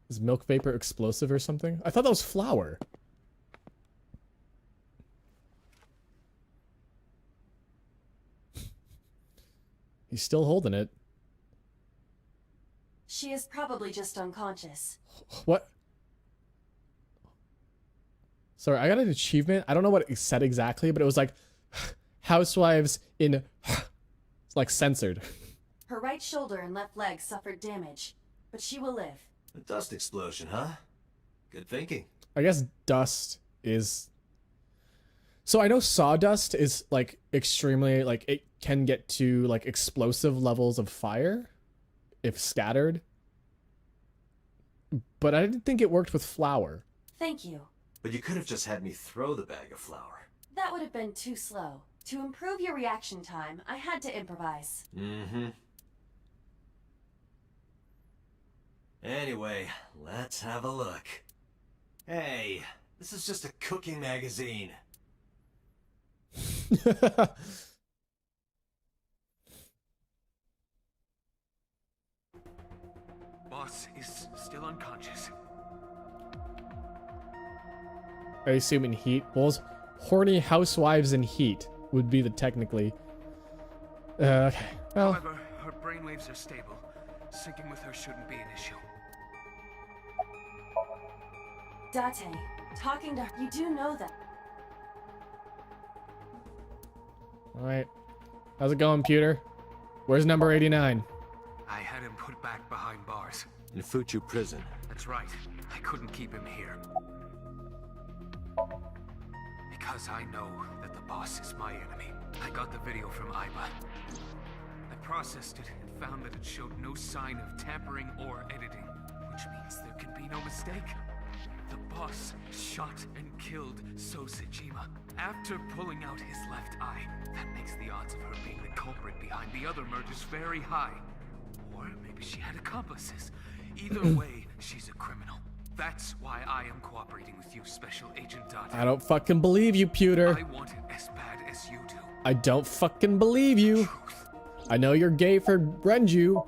Is milk vapor explosive or something? I thought that was flour. He's still holding it. She is probably just unconscious. What? Sorry, I got an achievement. I don't know what it said exactly, but it was like housewives in it's like censored. Her right shoulder and left leg suffered damage, but she will live. A dust explosion, huh? Good thinking. I guess dust is So I know sawdust is like extremely like it can get to like explosive levels of fire if scattered. But I didn't think it worked with flour. Thank you. But you could have just had me throw the bag of flour. That would have been too slow. To improve your reaction time, I had to improvise. Mm-hmm. Anyway, let's have a look. Hey, this is just a cooking magazine. Boss is still unconscious. I assume in heat. Well, horny housewives in heat would be the technically. Okay. Well, However, her brainwaves are stable. Syncing with her shouldn't be an issue. Date, talking to her, you do know that. alright. How's it going, Pewter? Where's number 89? I had him put back behind bars. In Fuchu prison. That's right. I couldn't keep him here. Because I know that the boss is my enemy. I got the video from Iba. I processed it and found that it showed no sign of tampering or editing, which means there can be no mistake. The boss shot and killed Sosejima after pulling out his left eye. That makes the odds of her being the culprit behind the other murders very high. Or maybe she had accomplices. Either way, she's a criminal. That's why I am cooperating with you, Special Agent Date. I don't fucking believe you, Pewter. I want it as bad as you do. I don't fucking believe you. Truth. I know you're gay for Renju.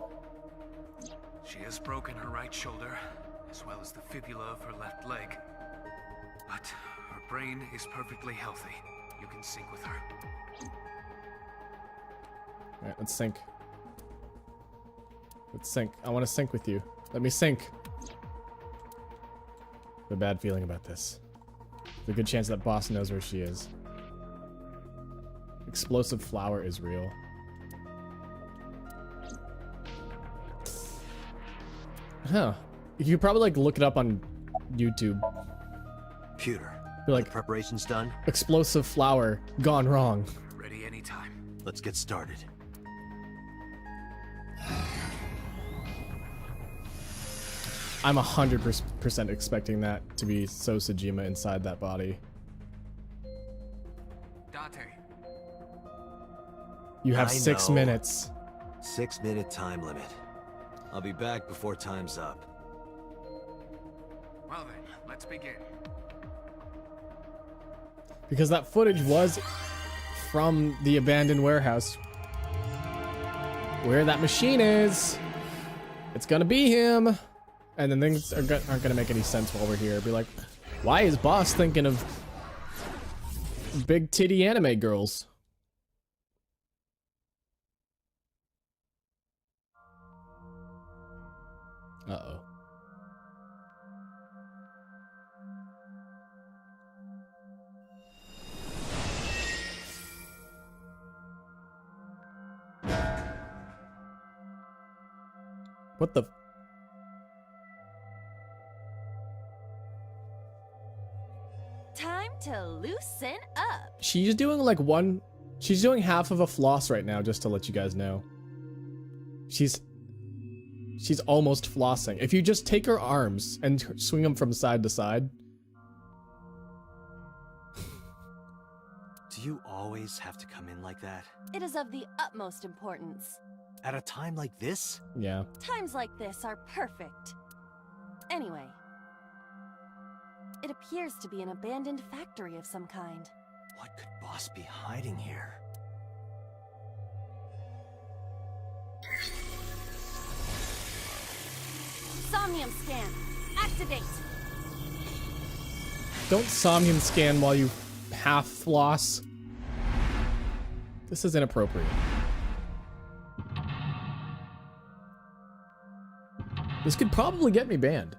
She has broken her right shoulder, as well as the fibula of her left leg. But her brain is perfectly healthy. You can sync with her. Alright, let's sync. Let's sync. I want to sync with you. Let me sync. I have a bad feeling about this. There's a good chance that boss knows where she is. Explosive flour is real. Huh. You could probably like look it up on YouTube. Pewter. Be like, the preparations done? explosive flour gone wrong. Ready anytime. Let's get started. I'm 100% expecting that to be Sosejima inside that body. Date. You have I 6 know. minutes. 6-minute time limit. I'll be back before time's up. Well then, let's begin. Because that footage was from the abandoned warehouse. Where that machine is. It's gonna be him. And then things aren't gonna make any sense while we're here. Be like, why is boss thinking of big titty anime girls? Uh-oh. What the... Time to loosen up. She's doing like she's doing half of a floss right now, just to let you guys know. She's almost flossing. If you just take her arms and swing them from side to side. Do you always have to come in like that? It is of the utmost importance. At a time like this? Yeah. Times like this are perfect. Anyway, it appears to be an abandoned factory of some kind. What could boss be hiding here? Somnium scan. Activate. Don't Somnium scan while you half floss. This is inappropriate. This could probably get me banned.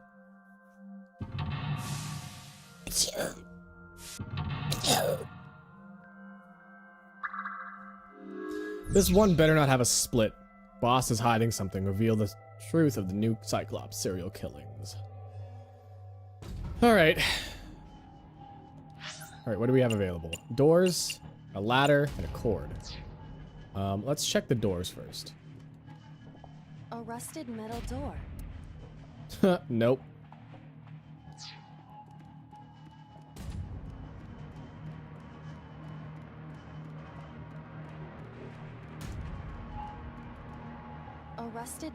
This one better not have a split. Boss is hiding something. Reveal the truth of the new Cyclops serial killings. Alright. Alright, what do we have available? Doors, a ladder, and a cord. Let's check the doors first. A rusted metal door. Nope. A rusted...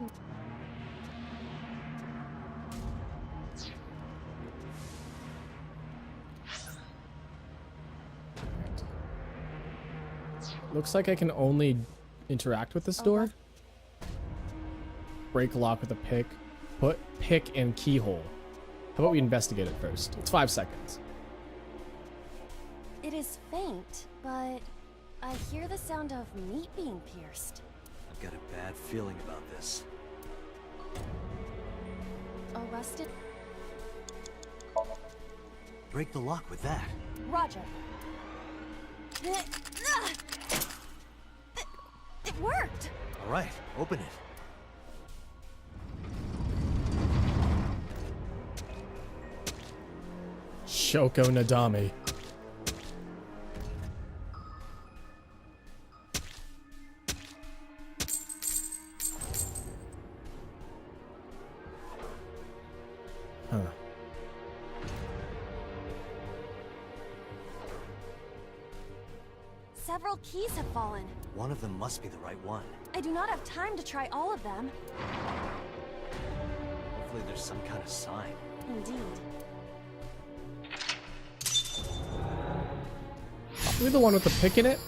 Looks like I can only interact with this door. Break lock with a pick. Put pick and keyhole. How about we investigate it first? It's 5 seconds. It is faint, but I hear the sound of meat being pierced. I've got a bad feeling about this. A rusted... Break the lock with that. Roger. It worked! All right, open it. Shoko Nadami. Huh. Several keys have fallen. One of them must be the right one. I do not have time to try all of them. Hopefully there's some kind of sign. Indeed. Are we the one with the pick in it?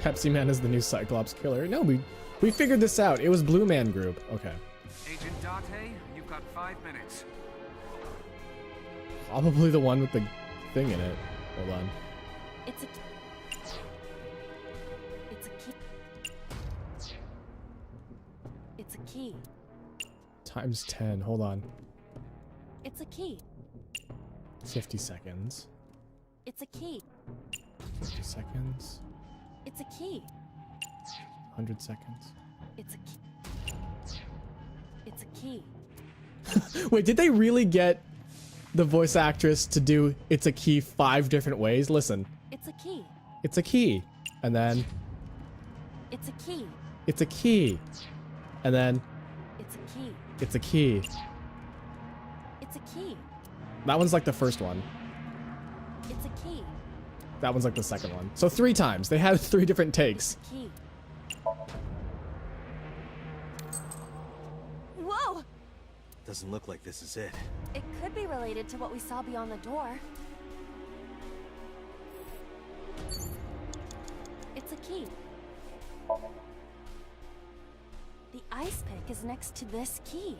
Pepsi Man is the new Cyclops killer. No, we figured this out. It was Blue Man Group. Okay. Agent Date, you've got 5 minutes. Probably the one with the thing in it. Hold on. It's a key. It's a key. Times 10. Hold on. It's a key. 50 seconds. It's a key. 50 seconds. It's a key. 100 seconds. It's a key. It's a key. Wait, did they really get the voice actress to do "it's a key" 5 different ways? Listen. It's a key. It's a key. And then It's a key. it's a key. And then It's a key. it's a key. It's a key. That one's like the first one. It's a key. That one's like the second one. So 3 times. They had 3 different takes. Key. Whoa! Doesn't look like this is it. It could be related to what we saw beyond the door. It's a key. The ice pick is next to this key.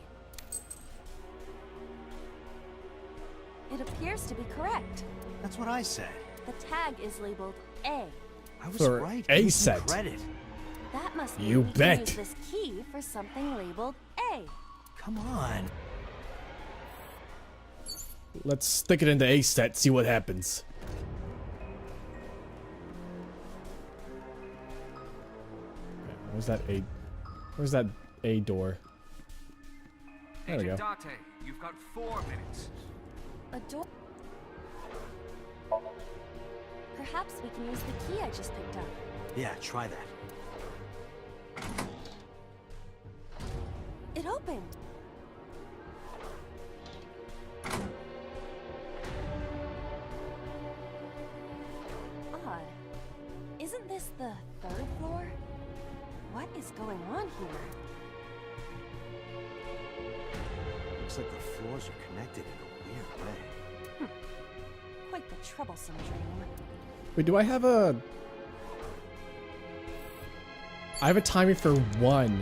It appears to be correct. That's what I said. The tag is labeled A. I was For right. A Give me set. some credit. That must mean You we can bet. use this key for something labeled A. Come on. Let's stick it into A set, see what happens. Okay, where's that A door? There we go. Agent Date, you've got 4 minutes. A door? Perhaps we can use the key I just picked up. Yeah, try that. It opened. Odd. Isn't this the 3rd floor? What is going on here? Looks like the floors are connected in a weird way. Quite the troublesome dream. Wait, do I have a... I have a timing for 1.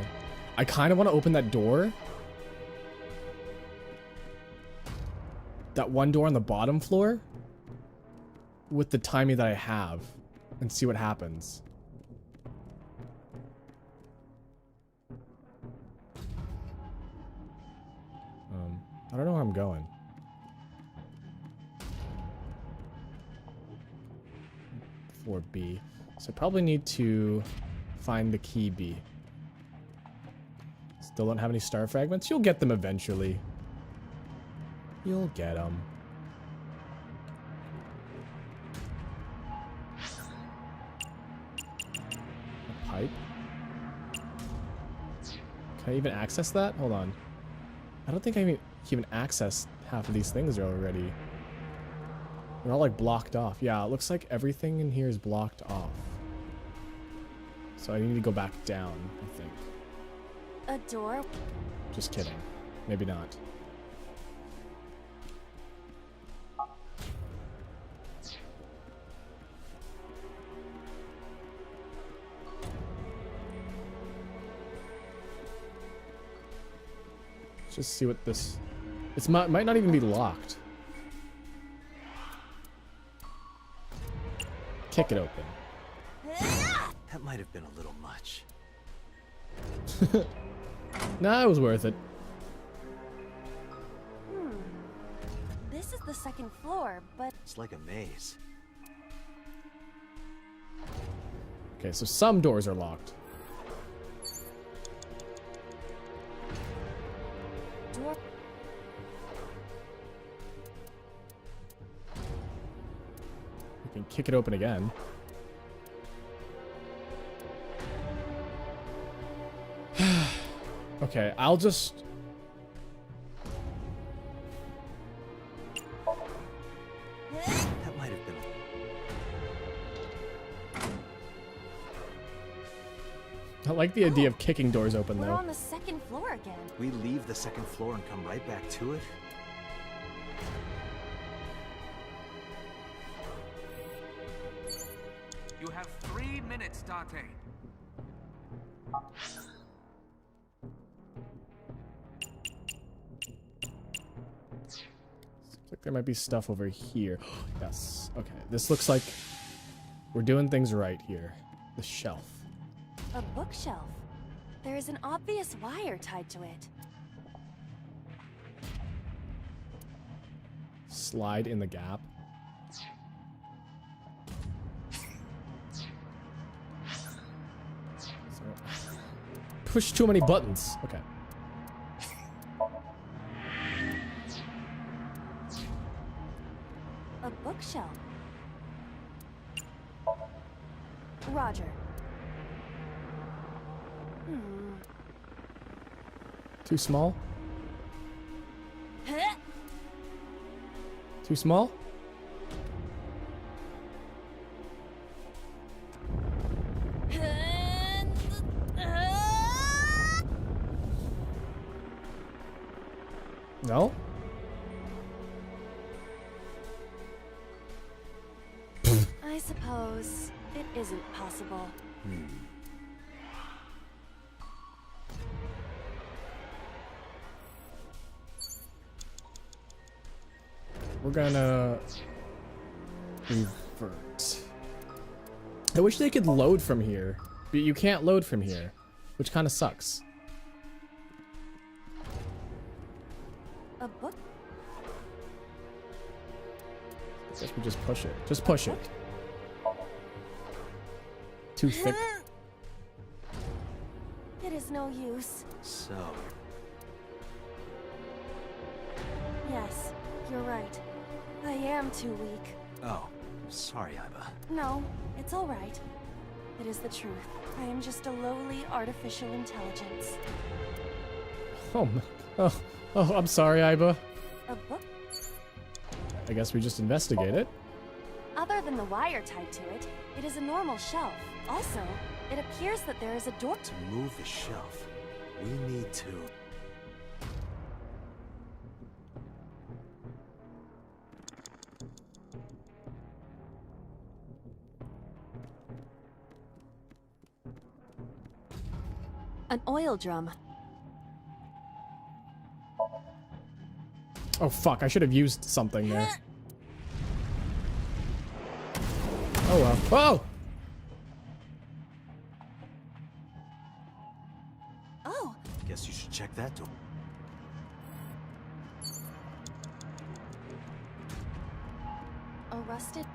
I kind of want to open that door. That one door on the bottom floor. With the timing that I have. And see what happens. I don't know where I'm going. For B. So I probably need to find the key B. Still don't have any star fragments? You'll get them eventually. You'll get them. pipe. Can I even access that? Hold on. I don't think I can even access half of these things already. They're all like blocked off. Yeah, it looks like everything in here is blocked off. So I need to go back down, I think. A door? Just kidding. Maybe not. Let's just see what this... It might not even be locked. Kick it open. That might have been a little much. Nah, it was worth it. This is the second floor, but... It's like a maze. Okay, so some doors are locked. Door... We can kick it open again. Okay, I'll just... That might have been I like the idea of kicking doors open, We're though. on the second floor again. We leave the second floor and come right back to it? You have 3 minutes, Date. Looks like there might be stuff over here. Yes. Okay, this looks like we're doing things right here. The shelf. A bookshelf. There is an obvious wire tied to it. Slide in the gap. So, push too many buttons. Okay. A bookshelf. Roger. Too small? Too small? No? I suppose it isn't possible. We're gonna revert. I wish they could load from here, but you can't load from here, which kind of sucks. A book? I guess we just push it. Just push it. Too thick. It is no use. So, Yes, you're right. I am too weak. oh, sorry, Iba. No, it's all right. It is the truth. I am just a lowly artificial intelligence. Oh, I'm sorry, Iba. A book? I guess we just investigate it. Other than the wire tied to it, it is a normal shelf. Also, it appears that there is a door To move the shelf, we need to... an oil drum. Oh fuck, I should have used something there. Oh well. Oh! Oh, Guess you should check that door. a rusted...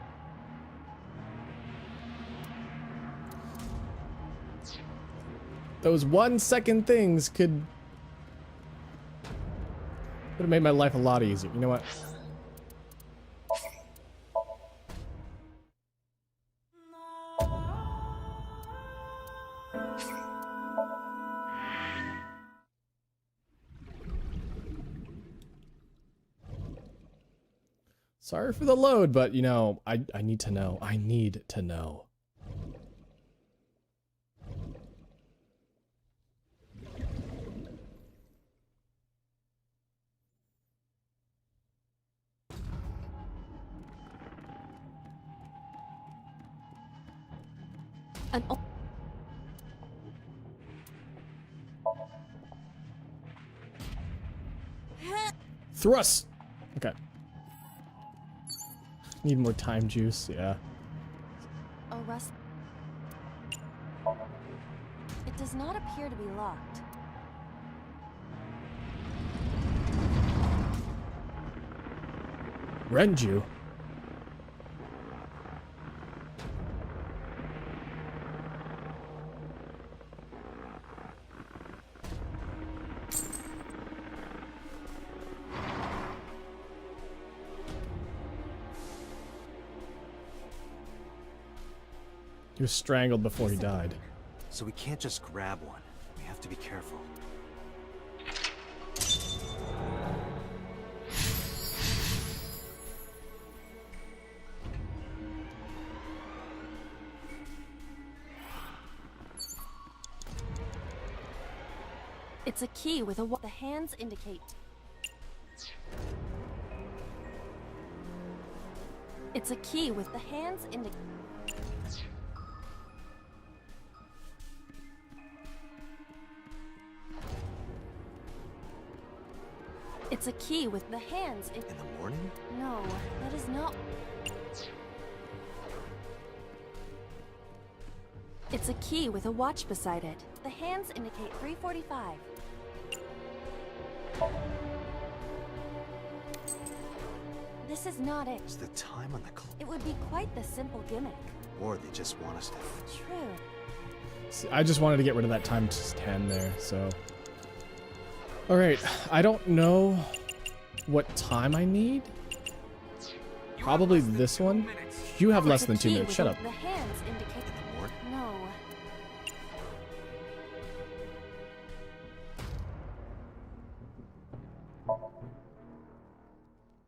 Those 1 second things could have made my life a lot easier. You know what? Sorry for the load, but you know, I need to know. I need to know. An Thrust! Okay. Need more time juice, yeah. a rust. It does not appear to be locked. Renju? He was strangled before he died. So we can't just grab one. We have to be careful. It's a key with a the hands indicate. It's a key with the hands indicate. It's a key with the hands in the morning? No, that is not. It's a key with a watch beside it. The hands indicate 3:45. This is not it. Is the time on the clock? It would be quite the simple gimmick. Or they just want us to... True. See, I just wanted to get rid of that times 10 there, so... Alright, I don't know what time I need. Probably this one. You have less than 2 minutes, shut up. The hands indicate no.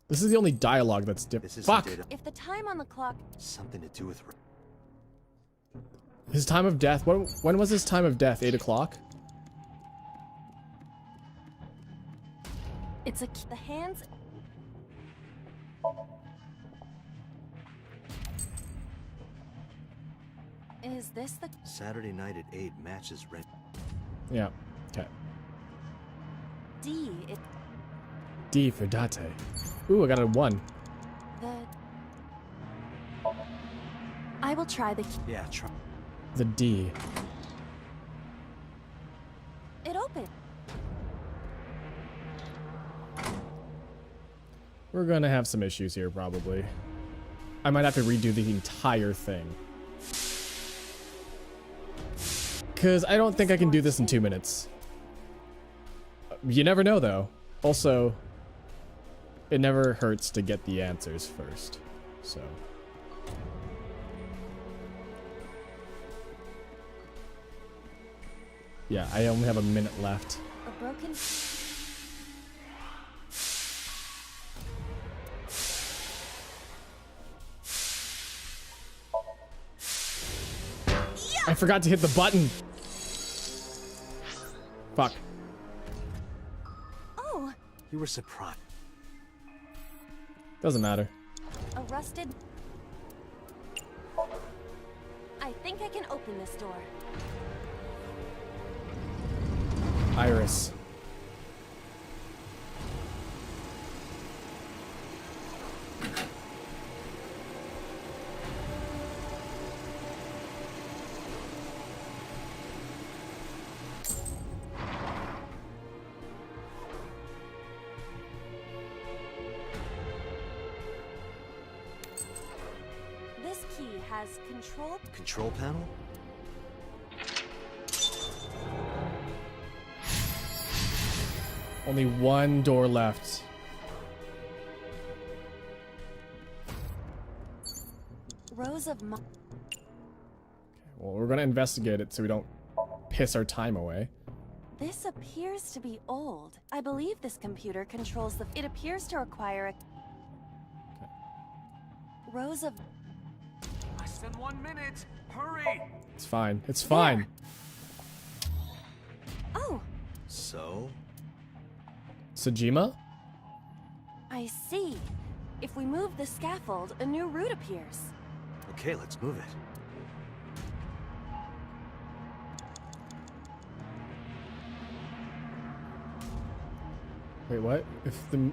This is the only dialogue that's different. Fuck! If the time on the clock... Something to do with... His time of death, when was his time of death? 8 o'clock? It's a the hands... Is this the... Saturday night at 8 matches red. Yeah, okay. D, it... D for Date. Ooh, I got a 1. The... I will try the... Yeah, try. The D. It opened. We're gonna have some issues here, probably. I might have to redo the entire thing. Because I don't think I can do this in 2 minutes. You never know, though. Also, it never hurts to get the answers first. So... yeah, I only have a minute left. A broken... I forgot to hit the button. Fuck. Oh. You were surprised. Doesn't matter. A rusted... I think I can open this door. Iris. This key has control... Control panel? Only one door left. Rows of... Well, we're gonna investigate it so we don't piss our time away. This appears to be old. I believe this computer controls the... It appears to require a... rows of... Less than 1 minute. Hurry! It's fine. It's fine. Oh, So? Sejima? I see. If we move the scaffold, a new route appears. Okay, let's move it. Wait, what?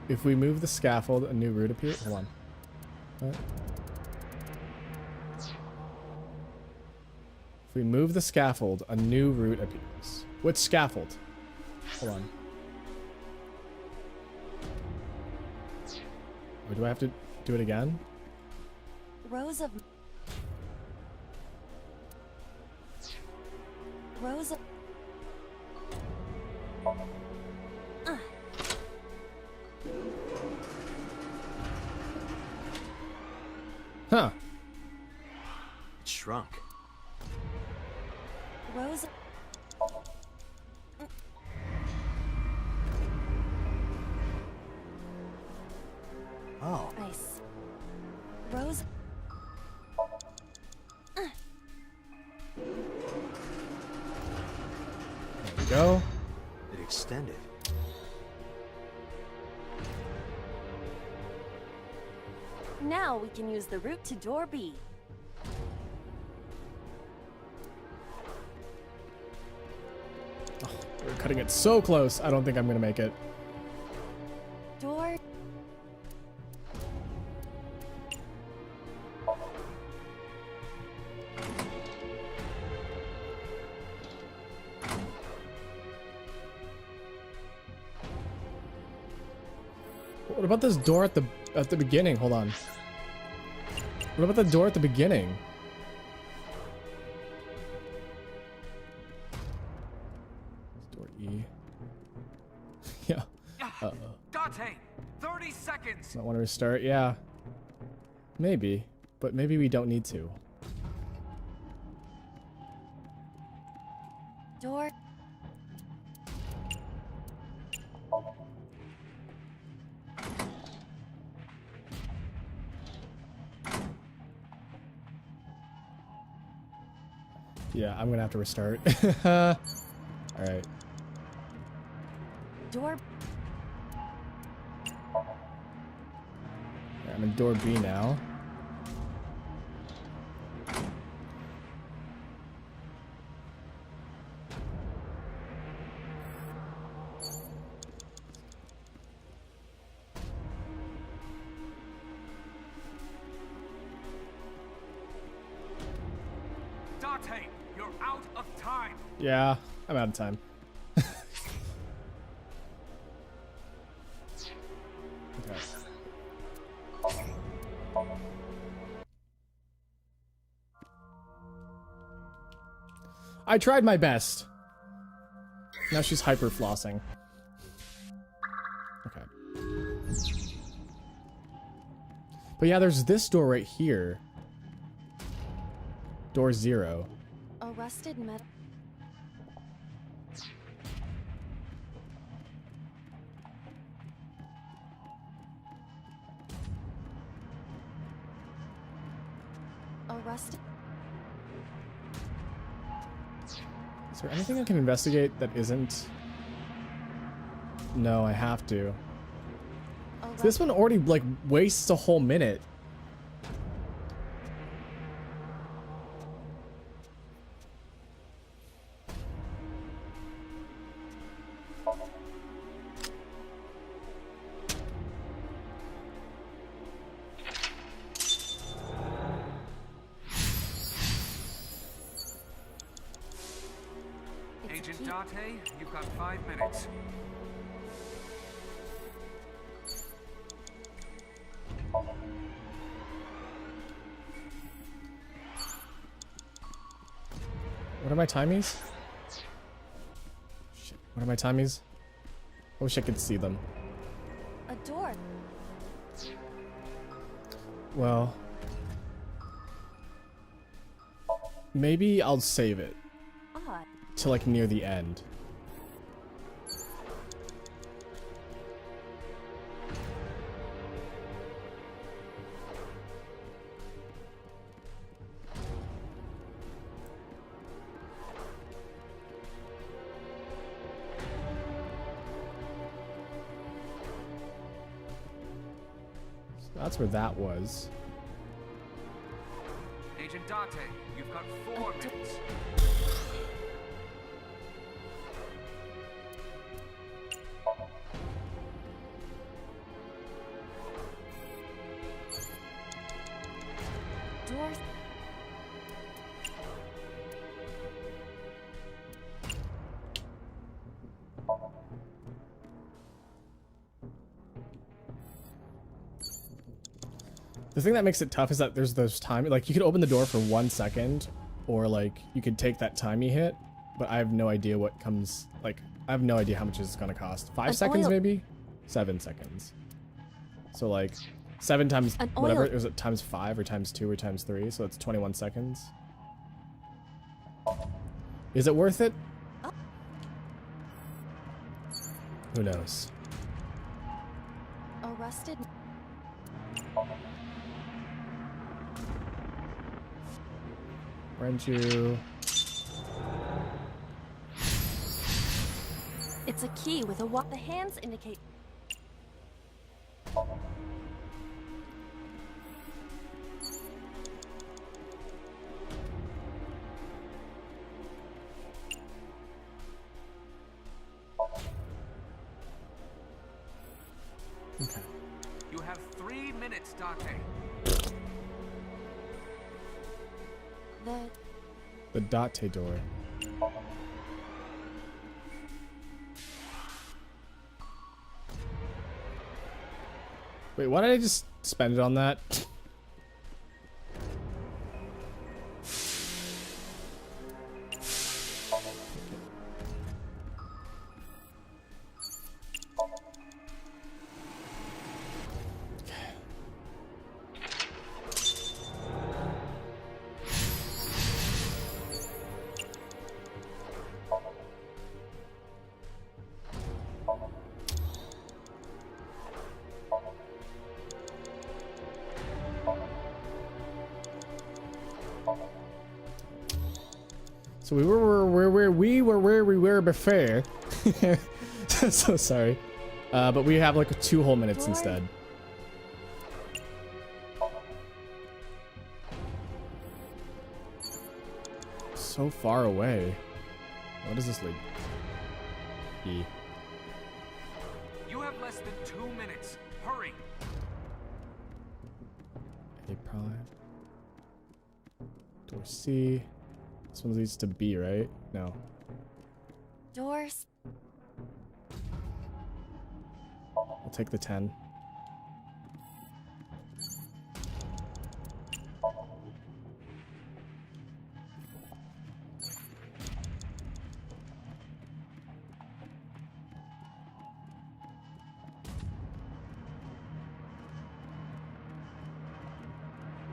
If we move the scaffold, a new route appears? Hold on. What? If we move the scaffold, a new route appears. What scaffold? Hold on. Or do I have to do it again? Rows of... Rows of... Huh. It shrunk. Rows of... Oh. Ice. Rows... There we go. It extended. Now we can use the route to door B. Oh, we're cutting it so close. I don't think I'm gonna make it. Door... What about this door at the beginning? Hold on. What about the door at the beginning? Door E. Yeah. Uh-oh. Date, 30 seconds. Might want to restart. Yeah. Maybe. But maybe we don't need to. Door... Yeah, I'm gonna have to restart. Alright. Door... I'm in door B now. Date, you're out of time. Yeah, I'm out of time. Okay. I tried my best. Now she's hyper flossing. Okay. But yeah, there's this door right here. Door 0. A rusted metal... A rusted... Is there anything I can investigate that isn't? No, I have to. So this one already, like, wastes a whole minute. Agent Date, you've got 5 minutes. What are my timies? Shit, what are my timies? I wish I could see them. A door... Well... Maybe I'll save it. Odd. To like near the end. That's where that was. Agent Date, you've got 4 minutes. Doors. The thing that makes it tough is that there's those time, like you could open the door for 1 second, or like you could take that time you hit, but I have no idea what comes, like, I have no idea how much it's gonna cost. 5 seconds maybe? 7 seconds. So like 7 times whatever, is it times 5 or times 2 or times 3? So it's 21 seconds. Is it worth it? Who knows? Arrested. Renju. It's a key with a what? The hands indicate. Okay. You have 3 minutes, Date. The Date door. Wait, why did I just spend it on that? So we were where we were before. So sorry. But we have like 2 whole minutes instead. So far away. What does this lead? E. You have less than 2 minutes. Hurry. A prime. Door C. This one leads to B, right? No. Doors. I'll take the 10.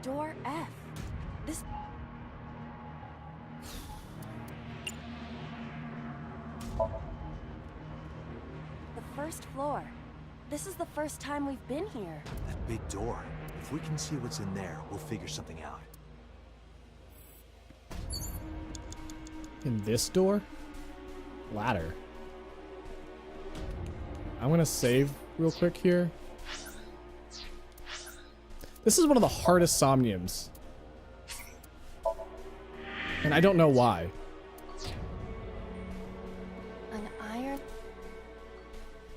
Door F. This. The first floor. This is the first time we've been here. That big door. If we can see what's in there, we'll figure something out. In this door? Ladder. I'm gonna save real quick here. This is one of the hardest Somniums. And I don't know why. An iron.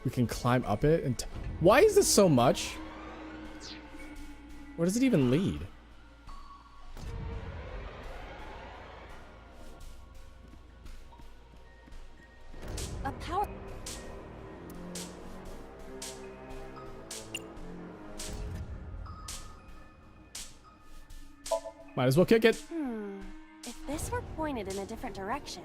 We can climb up it and why is this so much? Where does it even lead? A power. Might as well kick it. If this were pointed in a different direction.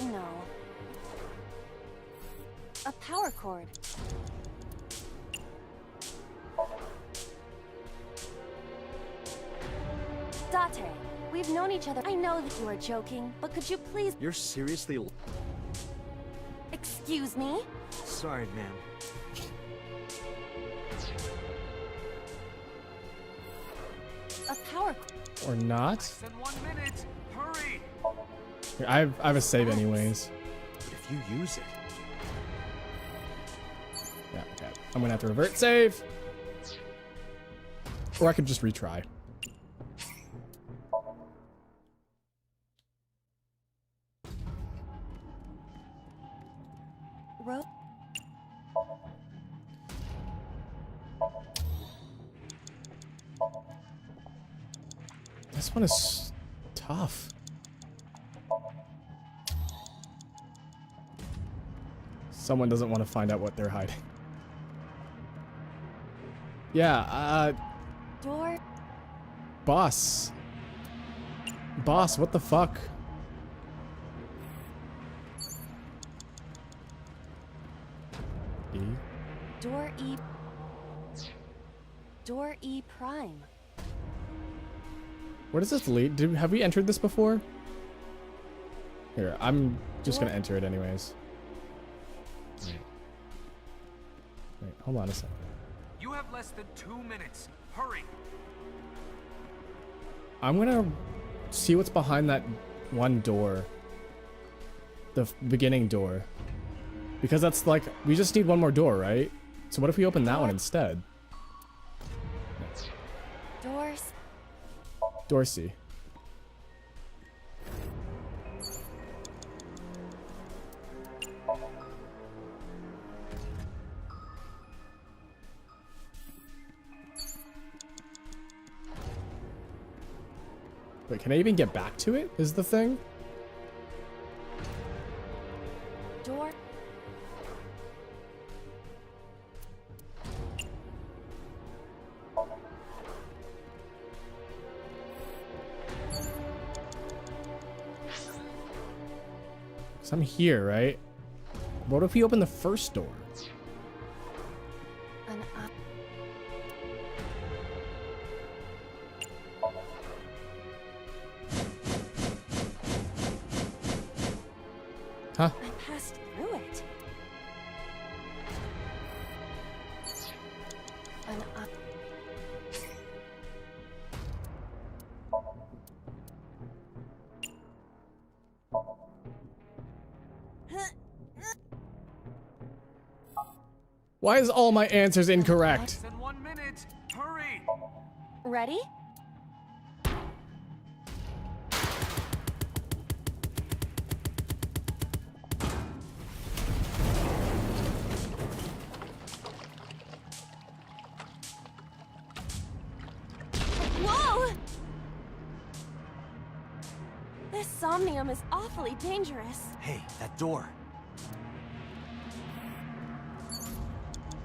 No. A power cord. Date, we've known each other. I know that you are joking, but could you please... You're seriously... Excuse me? Sorry, ma'am. A power... Or not? Less than 1 minute. Hurry. Here, I have a save anyways. If you use it... I'm gonna have to revert save. Or I could just retry. Ro- This one is tough. Someone doesn't want to find out what they're hiding. Yeah, Door. boss. Boss, what the fuck? E? Door E. Door E prime. Where does this lead? Have we entered this before? Here, I'm just gonna enter it anyways. Wait, hold on a second. You have less than 2 minutes. Hurry. I'm gonna see what's behind that one door. The beginning door. Because that's like, we just need one more door, right? So what if we open that one instead? Doors. Dorsey. Wait, can I even get back to it? Is the thing? Door. So I'm here, right? What if we open the first door? An eye. Huh? I passed through it. An eye. Why is all my answers incorrect? Less than 1 minute. Hurry. Ready? Whoa! This Somnium is awfully dangerous. Hey, that door.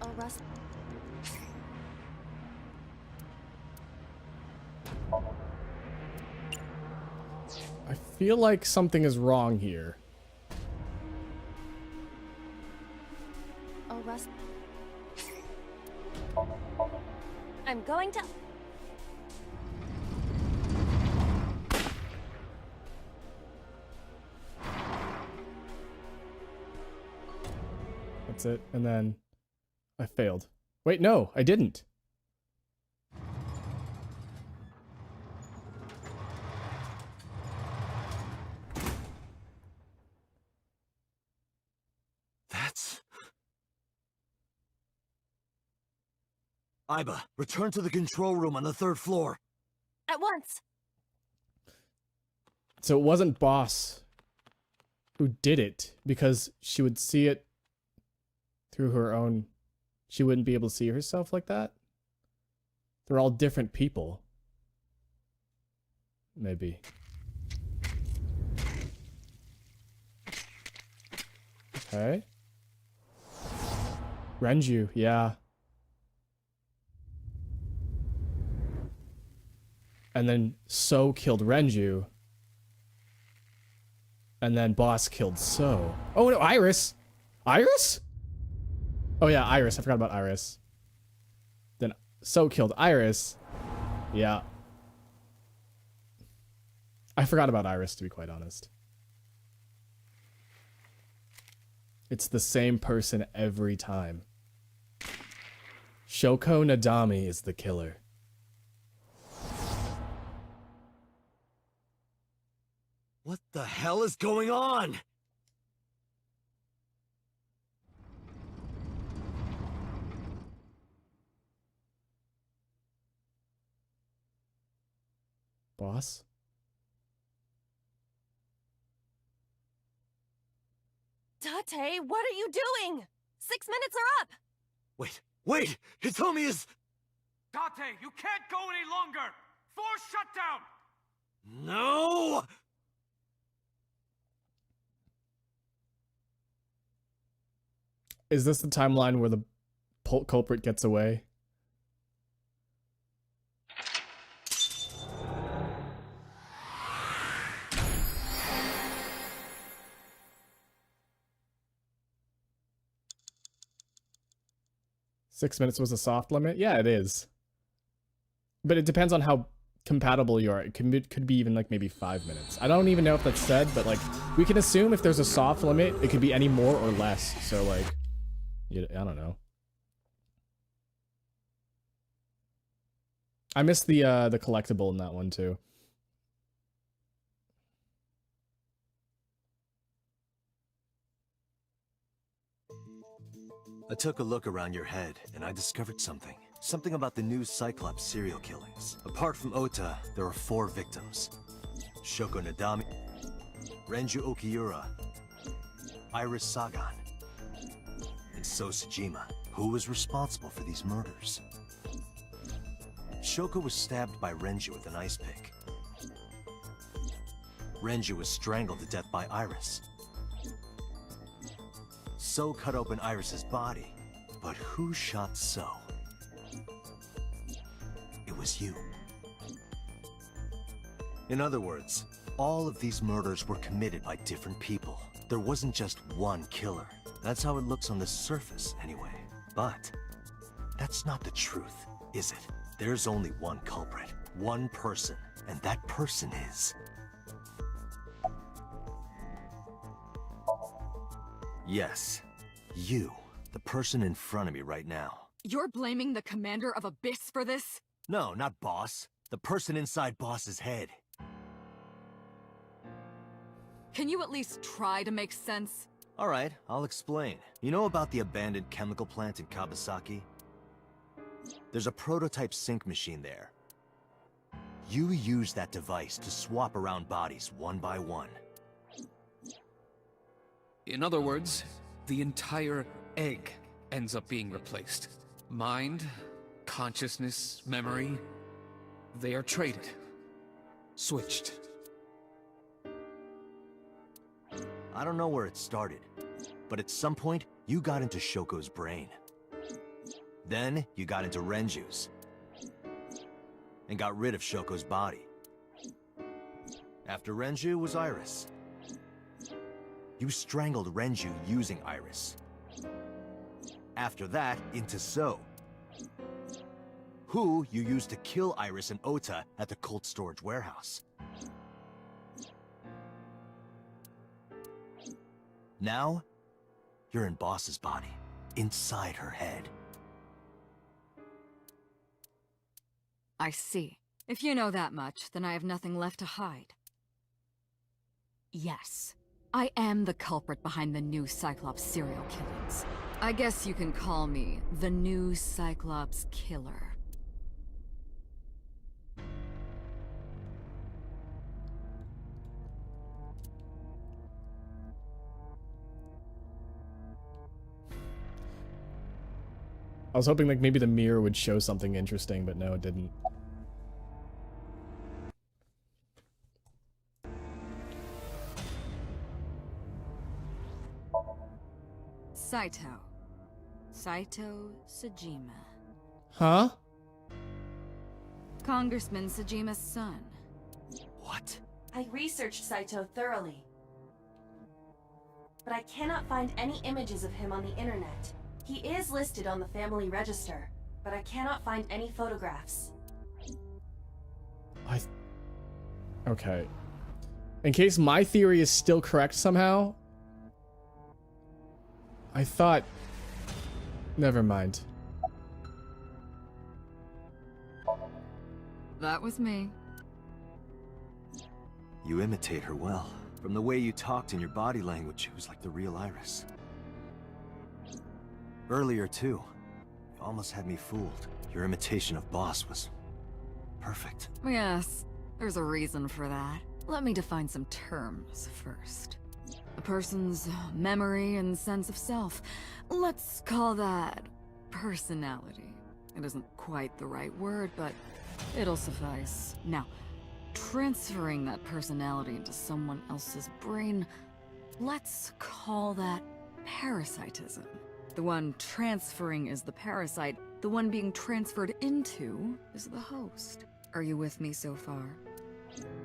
Oh, Russ. I feel like something is wrong here. Oh, Russ. I'm going to. That's it. And then I failed. Wait, no, I didn't. That's... Iba, return to the control room on the 3rd floor. At once. So it wasn't Boss who did it, because she would see it through her own... She wouldn't be able to see herself like that? They're all different people. Maybe. Okay. Renju, yeah. And then So killed Renju. And then Boss killed So. Oh no, Iris! Iris? Oh yeah, Iris. I forgot about Iris. Then So killed Iris. Yeah. I forgot about Iris, to be quite honest. It's the same person every time. Shoko Nadami is the killer. What the hell is going on? Boss? Date, what are you doing? 6 minutes are up! Wait! He told me his... Date, you can't go any longer! Force shutdown! No! Is this the timeline where the culprit gets away? Six minutes was a soft limit? Yeah, it is. But it depends on how compatible you are. It could be even like maybe 5 minutes. I don't even know if that's said, but like we can assume if there's a soft limit, it could be any more or less. So like, I don't know. I missed the collectible in that one too. I took a look around your head, and I discovered something. Something about the new Cyclops serial killings. Apart from Ota, there are 4 victims. Shoko Nadami, Renju Okiura, Iris Sagan, and So Sejima. Who was responsible for these murders? Shoko was stabbed by Renju with an ice pick. Renju was strangled to death by Iris. So cut open Iris's body. But who shot So? It was you. In other words, all of these murders were committed by different people. There wasn't just one killer. That's how it looks on the surface, anyway. But that's not the truth, is it? There's only one culprit, one person, and that person is... Yes, you, the person in front of me right now. You're blaming the commander of Abyss for this? No, not Boss. The person inside Boss's head. Can you at least try to make sense? Alright, I'll explain. You know about the abandoned chemical plant in Kawasaki? There's a prototype sync machine there. You use that device to swap around bodies one by one. In other words, the entire egg ends up being replaced. Mind, consciousness, memory, they are traded. Switched. I don't know where it started, but at some point, you got into Shoko's brain. Then, you got into Renju's. And got rid of Shoko's body. After Renju was Iris. You strangled Renju using Iris. After that, into So. Who you used to kill Iris and Ota at the cold storage warehouse. Now, you're in Boss's body, inside her head. I see. If you know that much, then I have nothing left to hide. Yes, I am the culprit behind the new Cyclops serial killings. I guess you can call me the new Cyclops killer. I was hoping like maybe the mirror would show something interesting, but no, it didn't. Saito. Saito Sejima. Huh? Congressman Sejima's son. What? I researched Saito thoroughly. But I cannot find any images of him on the internet. He is listed on the family register, but I cannot find any photographs. Okay. In case my theory is still correct somehow, I thought... Never mind. That was me. You imitate her well. From the way you talked and your body language, it was like the real Iris. Earlier, too. You almost had me fooled. Your imitation of Boss was... perfect. Yes. There's a reason for that. Let me define some terms first. A person's memory and sense of self. Let's call that personality. It isn't quite the right word, but it'll suffice. Now, transferring that personality into someone else's brain, let's call that parasitism. The one transferring is the parasite. The one being transferred into is the host. Are you with me so far?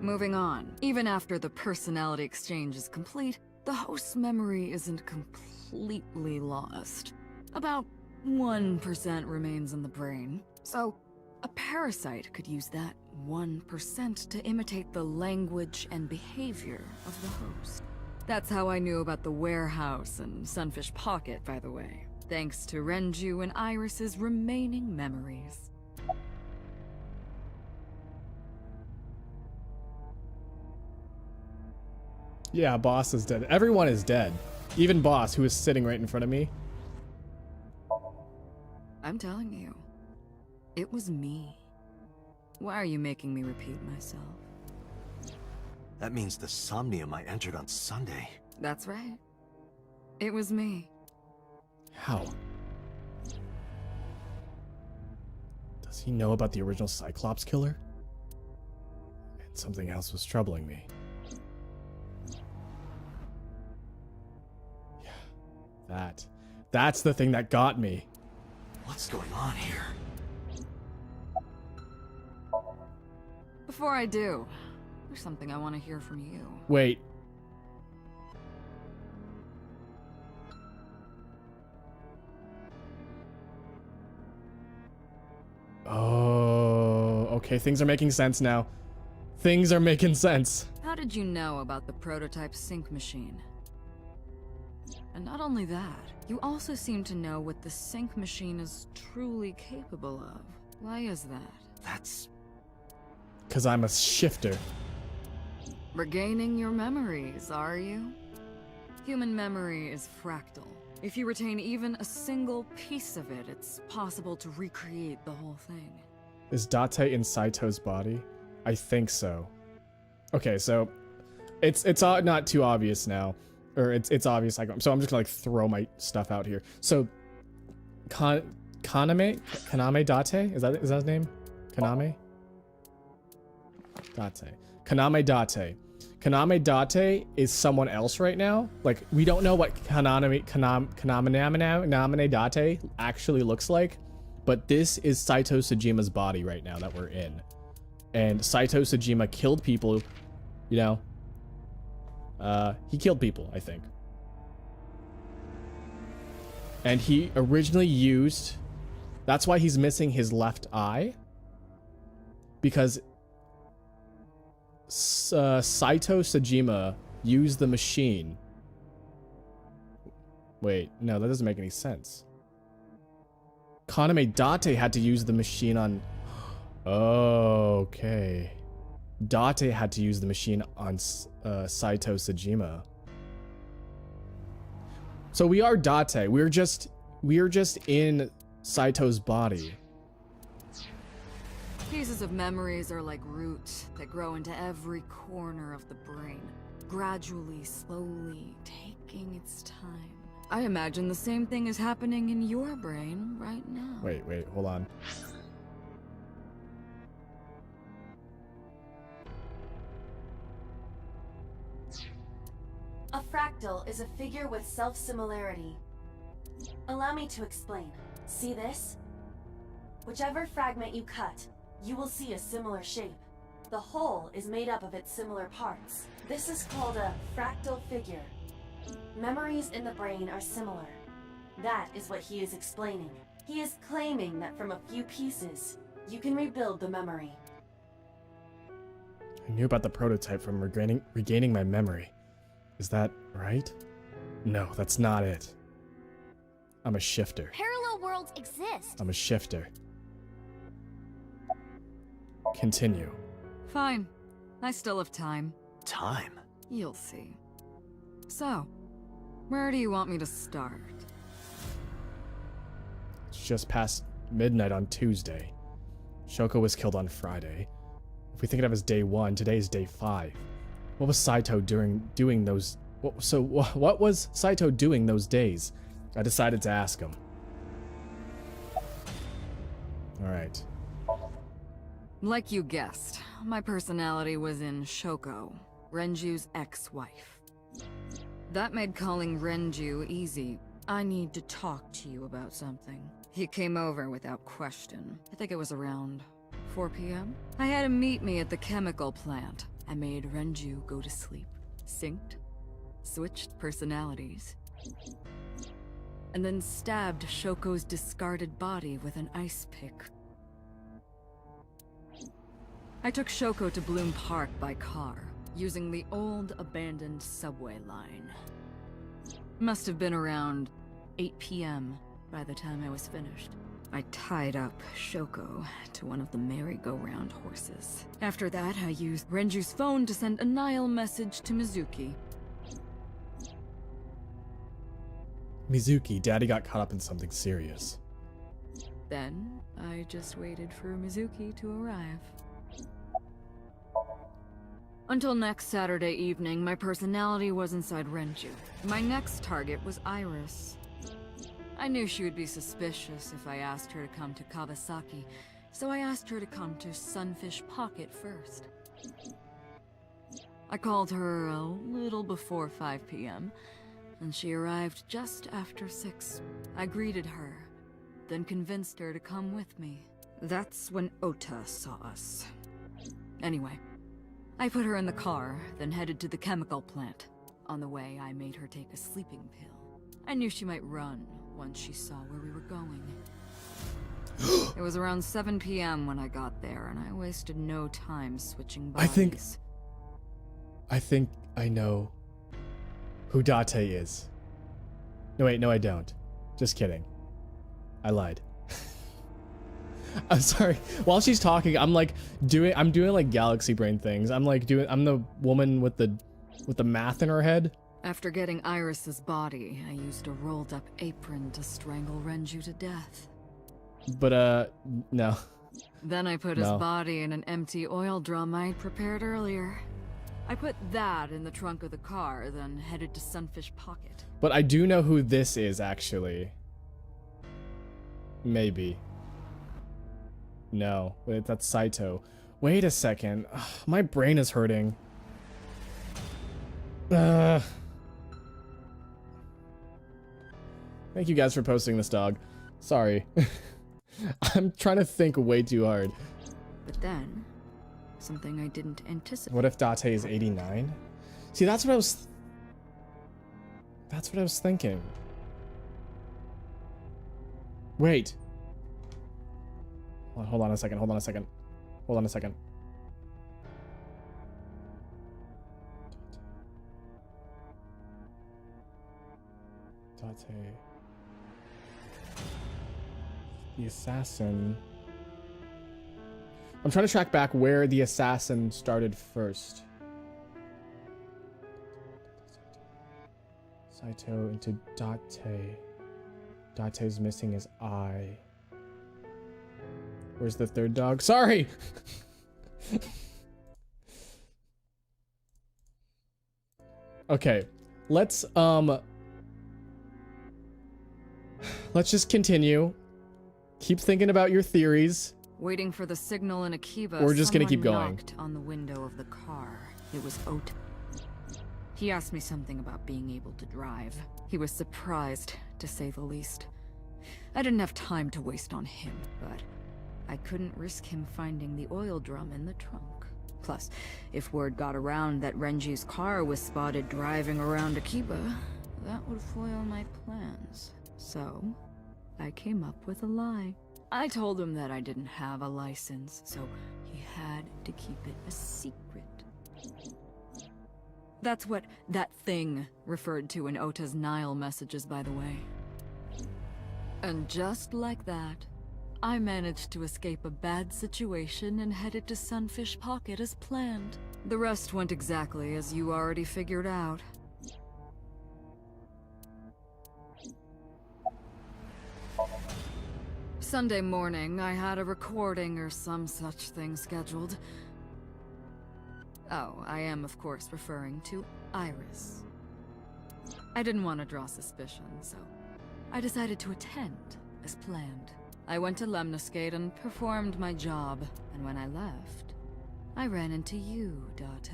Moving on. Even after the personality exchange is complete, the host's memory isn't completely lost. About 1% remains in the brain. So, a parasite could use that 1% to imitate the language and behavior of the host. That's how I knew about the warehouse and Sunfish Pocket, by the way. Thanks to Renju and Iris's remaining memories. Yeah, Boss is dead. Everyone is dead. Even Boss, who is sitting right in front of me. I'm telling you, it was me. Why are you making me repeat myself? That means the Somnium I entered on Sunday. That's right. It was me. How? Does he know about the original Cyclops killer? And something else was troubling me. Yeah, that's the thing that got me. What's going on here? Before I do, there's something I want to hear from you. Wait. Oh, okay, things are making sense now. Things are making sense. How did you know about the prototype sync machine? And not only that, you also seem to know what the sync machine is truly capable of. Why is that? That's... Because I'm a shifter. Regaining your memories, are you? Human memory is fractal. If you retain even a single piece of it, it's possible to recreate the whole thing. Is Date in Saito's body? I think so. Okay, so it's not too obvious now, or it's obvious. So I'm just gonna like throw my stuff out here. So Kaname Date, is that his name? Kaname Date. Kaname Date is someone else right now. Like, we don't know what Kaname Date actually looks like, but this is Saito Sajima's body right now that we're in. And Saito Sajima killed people, you know. He killed people, I think. And he originally used... That's why he's missing his left eye. Because Saito Sajima used the machine. Wait, no, that doesn't make any sense. Kaname Date had to use the machine on... Okay. Date had to use the machine on Saito Sajima. So we are Date. We're just in Saito's body. Pieces of memories are like roots that grow into every corner of the brain, gradually, slowly, taking its time. I imagine the same thing is happening in your brain right now. Wait, hold on. A fractal is a figure with self-similarity. Allow me to explain. See this? Whichever fragment you cut, you will see a similar shape. The whole is made up of its similar parts. This is called a fractal figure. Memories in the brain are similar. That is what he is explaining. He is claiming that from a few pieces, you can rebuild the memory. I knew about the prototype from regaining my memory. Is that right? No, that's not it. I'm a shifter. Parallel worlds exist. I'm a shifter. Continue. Fine. I still have time. Time? You'll see. So, where do you want me to start? It's just past midnight on Tuesday. Shoko was killed on Friday. If we think of it as day 1, today is day 5. What was Saito doing those... What was Saito doing those days? I decided to ask him. Alright. Like you guessed, my personality was in Shoko, Renju's ex-wife. That made calling Renju easy. I need to talk to you about something. He came over without question. I think it was around 4 p.m. I had him meet me at the chemical plant. I made Renju go to sleep. Synced. Switched personalities. And then stabbed Shoko's discarded body with an ice pick. I took Shoko to Bloom Park by car, using the old abandoned subway line. Must have been around 8 p.m. by the time I was finished. I tied up Shoko to one of the merry-go-round horses. After that, I used Renju's phone to send a Nile message to Mizuki. Mizuki, Daddy got caught up in something serious. Then, I just waited for Mizuki to arrive. Until next Saturday evening, my personality was inside Renju. My next target was Iris. I knew she would be suspicious if I asked her to come to Kawasaki, so I asked her to come to Sunfish Pocket first. I called her a little before 5 p.m., and she arrived just after 6. I greeted her, then convinced her to come with me. That's when Ota saw us. Anyway, I put her in the car, then headed to the chemical plant. On the way, I made her take a sleeping pill. I knew she might run once she saw where we were going. It was around 7 p.m. when I got there, and I wasted no time switching bodies. I think I know who Date is. No, wait, no I don't. Just kidding. I lied. I'm sorry. While she's talking, I'm doing like galaxy brain things. I'm the woman with the math in her head. After getting Iris's body, I used a rolled up apron to strangle Renju to death. But no. Then I put his body in an empty oil drum I'd prepared earlier. I put that in the trunk of the car, then headed to Sunfish Pocket. But I do know who this is, actually. Maybe. No, wait, that's Saito. Wait a second. Ugh, my brain is hurting. Thank you guys for posting this, dog. Sorry. I'm trying to think way too hard. But then, something I didn't anticipate. What if Date is 89? See, that's what I was thinking. Wait. Hold on a second. Date. The assassin. I'm trying to track back where the assassin started first. Saito into Date. Date's missing his eye. Where's the third dog? Sorry! Okay. Let's just continue. Keep thinking about your theories. Waiting for the signal in Akiba, we're just gonna keep someone going. knocked on the window of the car. It was Ota. He asked me something about being able to drive. He was surprised, to say the least. I didn't have time to waste on him, but I couldn't risk him finding the oil drum in the trunk. Plus, if word got around that Renji's car was spotted driving around Akiba, that would foil my plans. So, I came up with a lie. I told him that I didn't have a license, so he had to keep it a secret. That's what that thing referred to in Ota's Nile messages, by the way. And just like that, I managed to escape a bad situation and headed to Sunfish Pocket as planned. The rest went exactly as you already figured out. Sunday morning, I had a recording or some such thing scheduled. Oh, I am of course referring to Iris. I didn't want to draw suspicion, so I decided to attend, as planned. I went to Lemniscate and performed my job, and when I left, I ran into you, Date.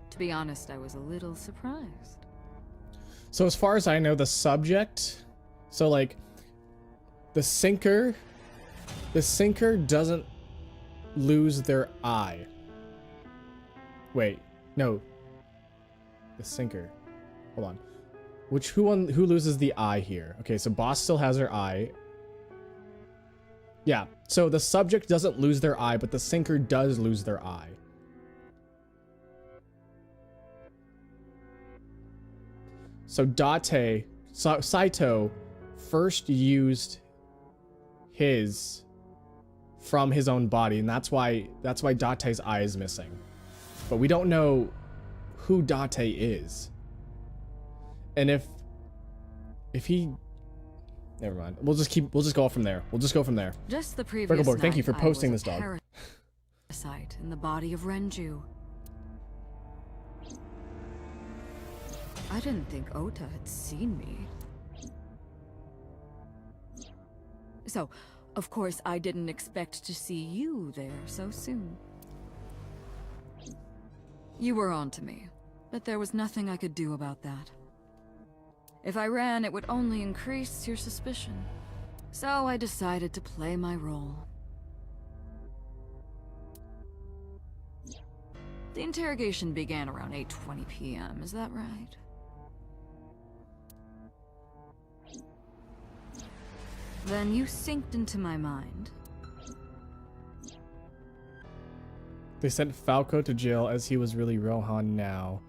To be honest, I was a little surprised. So as far as I know, the subject, so like, the sinker doesn't lose their eye. Wait, no. The sinker. Hold on. Who loses the eye here? Okay, so Boss still has her eye. Yeah, so the subject doesn't lose their eye, but the sinker does lose their eye. So Saito first used his from his own body, and that's why Date's eye is missing. But we don't know who Date is. And if he, never mind. We'll just go from there. We'll just go from there. Just the previous Brickleborg, night, thank you for posting this, I was dog. a parasite in the body of Renju. I didn't think Ota had seen me. So, of course, I didn't expect to see you there so soon. You were on to me, but there was nothing I could do about that. If I ran, it would only increase your suspicion. So I decided to play my role. The interrogation began around 8:20 p.m., is that right? Then you synced into my mind. They sent Falco to jail as he was really Rohan now.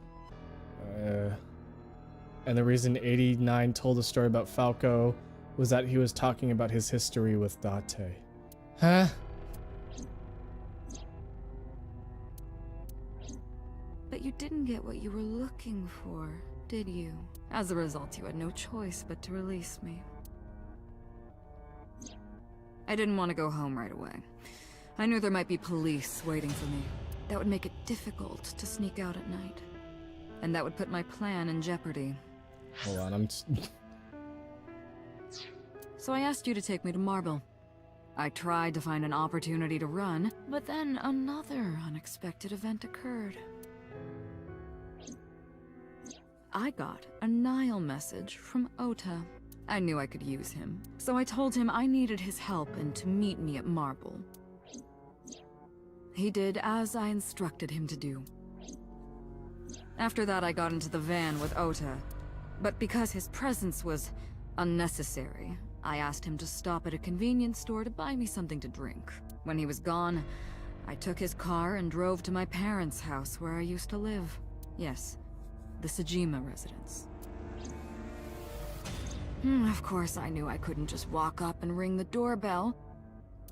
And the reason 89 told the story about Falco was that he was talking about his history with Date. Huh? But you didn't get what you were looking for, did you? As a result, you had no choice but to release me. I didn't want to go home right away. I knew there might be police waiting for me. That would make it difficult to sneak out at night. And that would put my plan in jeopardy. Hold on, So I asked you to take me to Marble. I tried to find an opportunity to run, but then another unexpected event occurred. I got a Nile message from Ota. I knew I could use him, so I told him I needed his help and to meet me at Marble. He did as I instructed him to do. After that, I got into the van with Ota, but because his presence was unnecessary, I asked him to stop at a convenience store to buy me something to drink. When he was gone, I took his car and drove to my parents' house where I used to live. Yes, the Sejima residence. Of course, I knew I couldn't just walk up and ring the doorbell.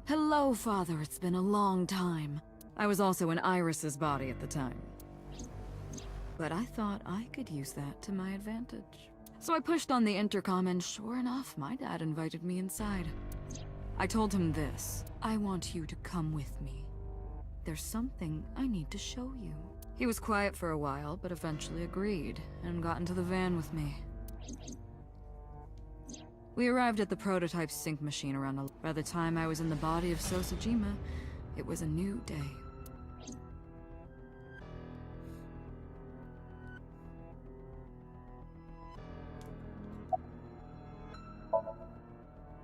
Hello, Father, it's been a long time. I was also in Iris's body at the time. But I thought I could use that to my advantage. So I pushed on the intercom and sure enough, my dad invited me inside. I told him this: I want you to come with me. There's something I need to show you. He was quiet for a while, but eventually agreed and got into the van with me. We arrived at the prototype sync machine around by the time I was in the body of Sosajima, it was a new day.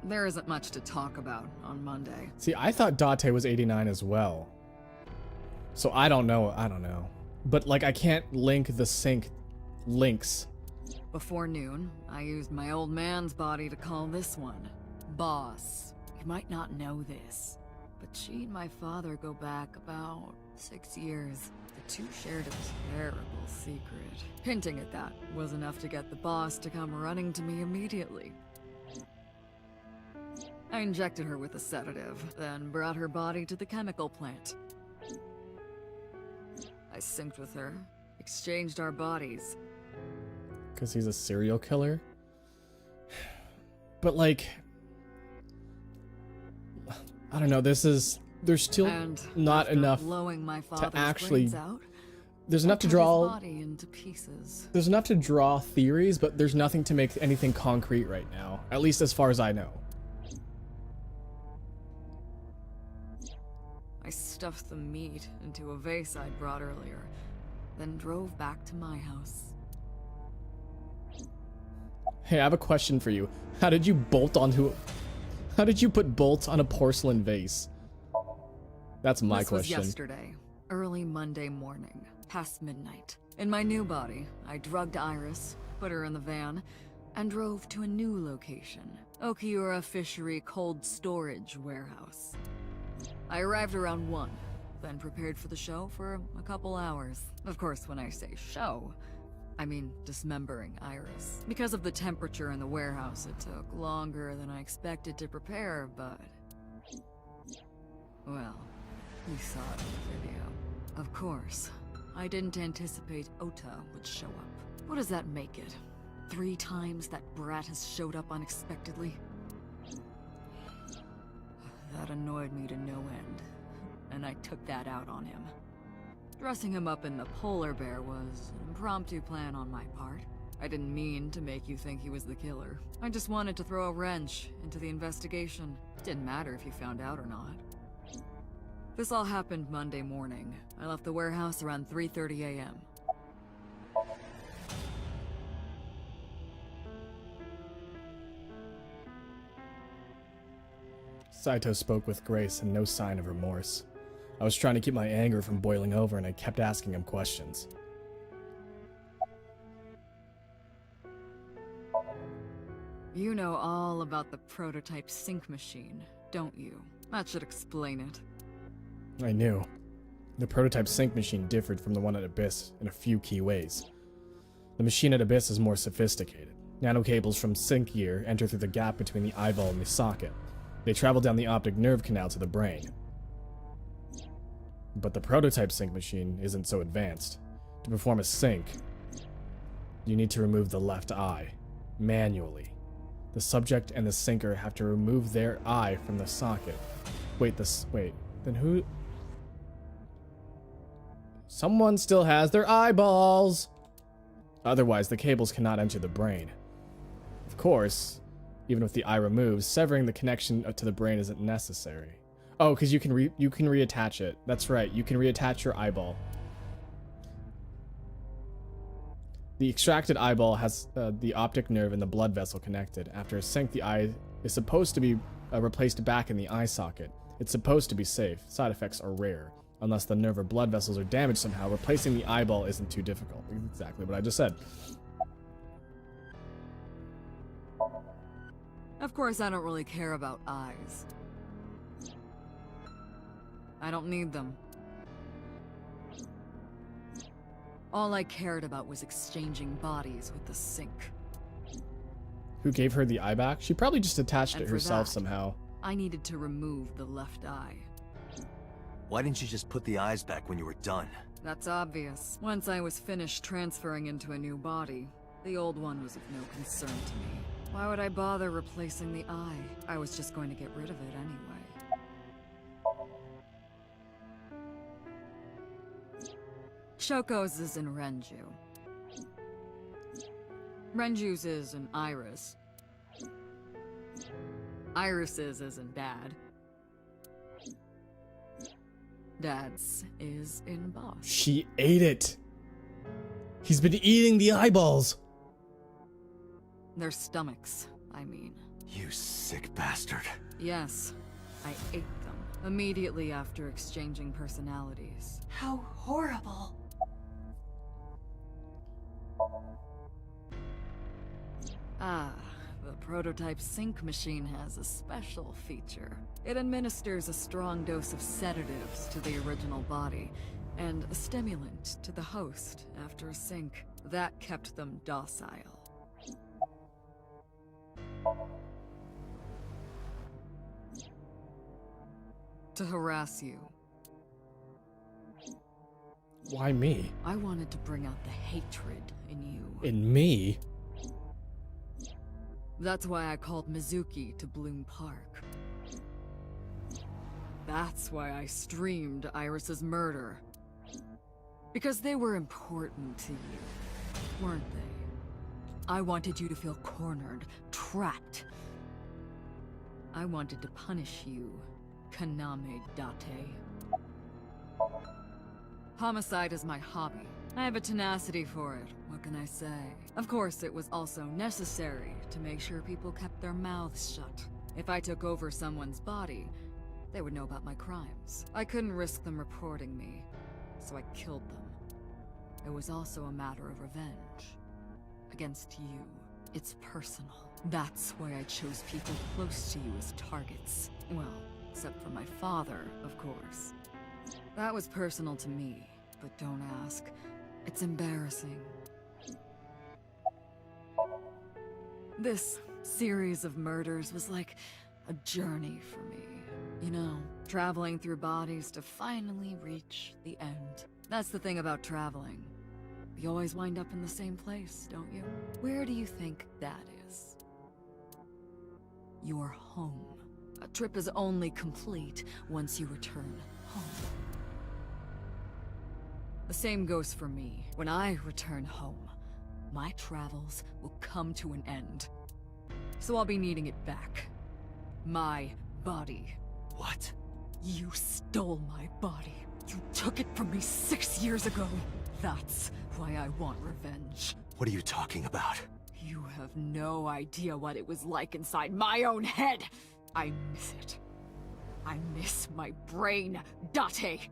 There isn't much to talk about on Monday. See, I thought Date was 89 as well. So I don't know. But like, I can't link the sync links. Before noon, I used my old man's body to call this one Boss. You might not know this, but she and my father go back about 6 years. The two shared a terrible secret. Hinting at that was enough to get the boss to come running to me immediately. I injected her with a sedative, then brought her body to the chemical plant. I synced with her, exchanged our bodies. Because he's a serial killer? But like, I don't know, this is there's still And not after enough blowing my father's actually. brains out, There's I enough to cut his draw. body into pieces. There's enough to draw theories, but there's nothing to make anything concrete right now. At least as far as I know. I stuffed the meat into a vase I'd brought earlier, then drove back to my house. Hey, I have a question for you. How did you How did you put bolts on a porcelain vase? That's my This question. was yesterday, early Monday morning, past midnight. In my new body, I drugged Iris, put her in the van, and drove to a new location, Okiura Fishery Cold Storage Warehouse. I arrived around 1, then prepared for the show for a couple hours. Of course, when I say show, I mean dismembering Iris. Because of the temperature in the warehouse, it took longer than I expected to prepare, but... well, you saw it in the video. Of course, I didn't anticipate Ota would show up. What does that make it? 3 times that brat has showed up unexpectedly? That annoyed me to no end, and I took that out on him. Dressing him up in the polar bear was an impromptu plan on my part. I didn't mean to make you think he was the killer. I just wanted to throw a wrench into the investigation. Didn't matter if you found out or not. This all happened Monday morning. I left the warehouse around 3:30 a.m. Saito spoke with grace and no sign of remorse. I was trying to keep my anger from boiling over and I kept asking him questions. You know all about the prototype sync machine, don't you? That should explain it. I knew. The prototype sync machine differed from the one at Abyss in a few key ways. The machine at Abyss is more sophisticated. Nanocables from sync gear enter through the gap between the eyeball and the socket. They travel down the optic nerve canal to the brain. But the prototype sync machine isn't so advanced. To perform a sync, you need to remove the left eye, manually. The subject and the syncer have to remove their eye from the socket. Wait, then who? Someone still has their eyeballs! Otherwise, the cables cannot enter the brain. Of course, even with the eye removed, severing the connection to the brain isn't necessary. Oh, because you can reattach it. That's right, you can reattach your eyeball. The extracted eyeball has the optic nerve and the blood vessel connected. After a sync, the eye is supposed to be replaced back in the eye socket. It's supposed to be safe. Side effects are rare. Unless the nerve or blood vessels are damaged somehow, replacing the eyeball isn't too difficult. Exactly what I just said. Of course, I don't really care about eyes. I don't need them. All I cared about was exchanging bodies with the sync. Who gave her the eye back? She probably just attached And it for herself that, somehow. I needed to remove the left eye. Why didn't you just put the eyes back when you were done? That's obvious. Once I was finished transferring into a new body, the old one was of no concern to me. Why would I bother replacing the eye? I was just going to get rid of it anyway. Shoko's is in Renju. Renju's is in Iris. Iris's is in Dad. Dad's is in Boss. She ate it! He's been eating the eyeballs! Their stomachs, I mean. You sick bastard. Yes, I ate them immediately after exchanging personalities. How horrible. Ah, the prototype sync machine has a special feature. It administers a strong dose of sedatives to the original body, and a stimulant to the host after a sync. That kept them docile. To harass you. Why me? I wanted to bring out the hatred in you. In me? That's why I called Mizuki to Bloom Park. That's why I streamed Iris's murder. Because they were important to you, weren't they? I wanted you to feel cornered, trapped. I wanted to punish you, Kaname Date. Homicide is my hobby. I have a tenacity for it, what can I say? Of course, it was also necessary to make sure people kept their mouths shut. If I took over someone's body, they would know about my crimes. I couldn't risk them reporting me, so I killed them. It was also a matter of revenge. Against you. It's personal. That's why I chose people close to you as targets. Well, except for my father, of course. That was personal to me, but don't ask. It's embarrassing. This series of murders was like a journey for me. You know, traveling through bodies to finally reach the end. That's the thing about traveling. You always wind up in the same place, don't you? Where do you think that is? Your home. A trip is only complete once you return home. The same goes for me. When I return home, my travels will come to an end. So I'll be needing it back. My body. What? You stole my body. You took it from me 6 years ago. That's why I want revenge. What are you talking about? You have no idea what it was like inside my own head. I miss it. I miss my brain, Date.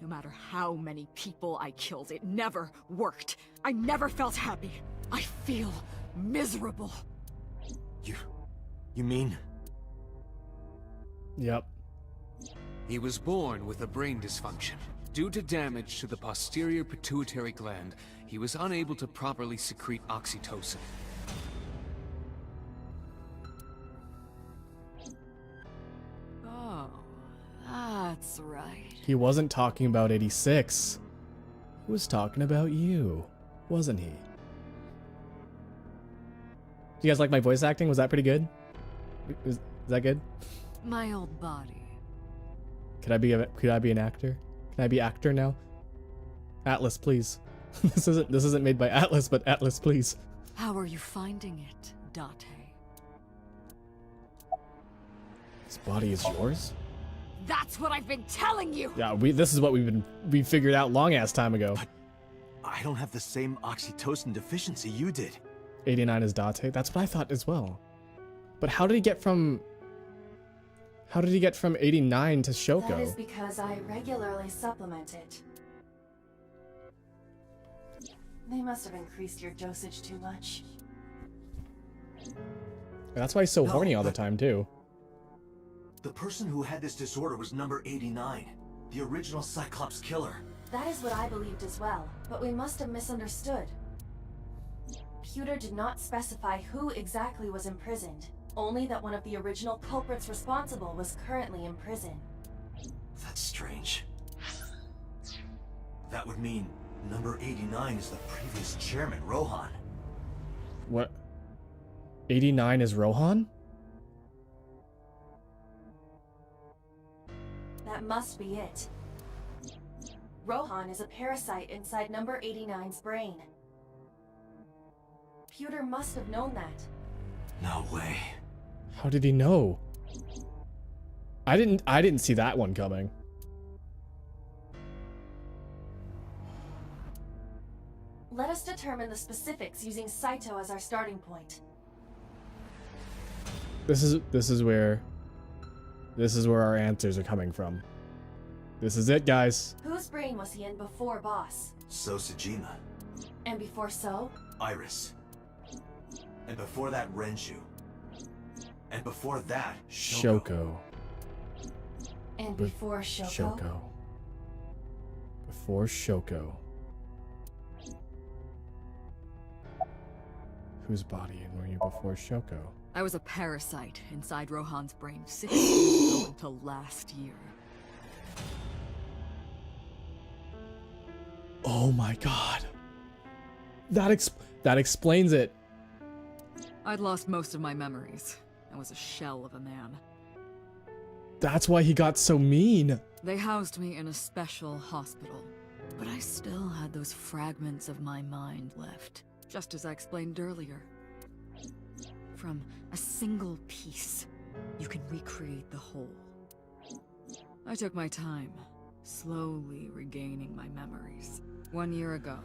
No matter how many people I killed, it never worked. I never felt happy. I feel miserable. You mean? Yep. He was born with a brain dysfunction. Due to damage to the posterior pituitary gland, he was unable to properly secrete oxytocin. Oh, that's right. He wasn't talking about 86. He was talking about you, wasn't he? Do you guys like my voice acting? Was that pretty good? Is that good? My old body. Could I be an actor? Can I be actor now? Atlas, please. This isn't made by Atlas, but Atlas, please. How are you finding it, Date? This body is yours? That's what I've been telling you! Yeah, this is what we figured out long ass time ago. But I don't have the same oxytocin deficiency you did. 89 is Date. That's what I thought as well. But how did he get from 89 to Shoko? That is because I regularly supplement it. They must have increased your dosage too much. That's why he's so No, horny all the but- time too. The person who had this disorder was number 89, the original Cyclops killer. That is what I believed as well, but we must have misunderstood. Pewter did not specify who exactly was imprisoned, only that one of the original culprits responsible was currently in prison. That's strange. That would mean number 89 is the previous chairman, Rohan. What? 89 is Rohan? That must be it. Rohan is a parasite inside number 89's brain. Pewter must have known that. No way. How did he know? I didn't see that one coming. Let us determine the specifics using Saito as our starting point. This is where our answers are coming from. This is it, guys. Whose brain was he in before Boss? Sosajima. And before So? Iris. And before that, Renju. And before that, Shoko. And before Shoko? Shoko. Before Shoko. Whose body and were you before Shoko? I was a parasite inside Rohan's brain 6 years ago until last year. Oh my god. That explains it. I'd lost most of my memories. I was a shell of a man. That's why he got so mean. They housed me in a special hospital, but I still had those fragments of my mind left, just as I explained earlier. From a single piece, you can recreate the whole. I took my time, slowly regaining my memories. 1 year ago,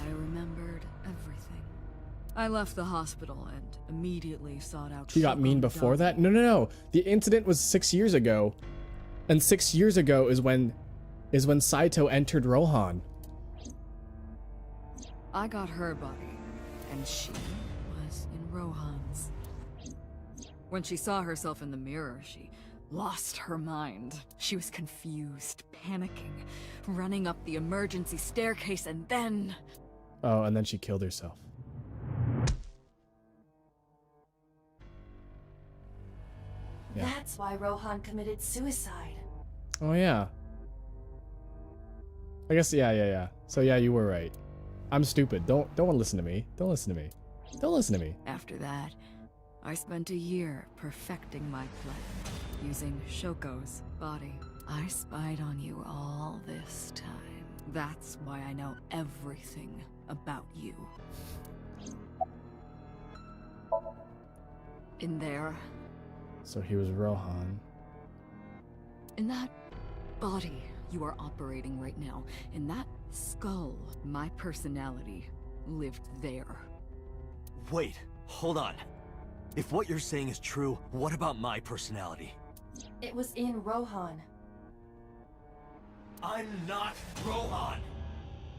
I remembered everything. I left the hospital and immediately sought out. He got mean before that? No, no, no. The incident was 6 years ago. And 6 years ago is when Saito entered Rohan. I got her body, and she was in Rohan's. When she saw herself in the mirror, she lost her mind. She was confused, panicking, running up the emergency staircase, and then... Oh, and then she killed herself. Yeah. That's why Rohan committed suicide. Oh, yeah. I guess, yeah. So, yeah, you were right. I'm stupid. Don't listen to me. Don't listen to me. Don't listen to me. After that, I spent a year perfecting my plan, using Shoko's body. I spied on you all this time. That's why I know everything about you. In there. So he was Rohan. In that body you are operating right now, in that skull, my personality lived there. Wait, hold on. If what you're saying is true, what about my personality? It was in Rohan. I'm not Rohan!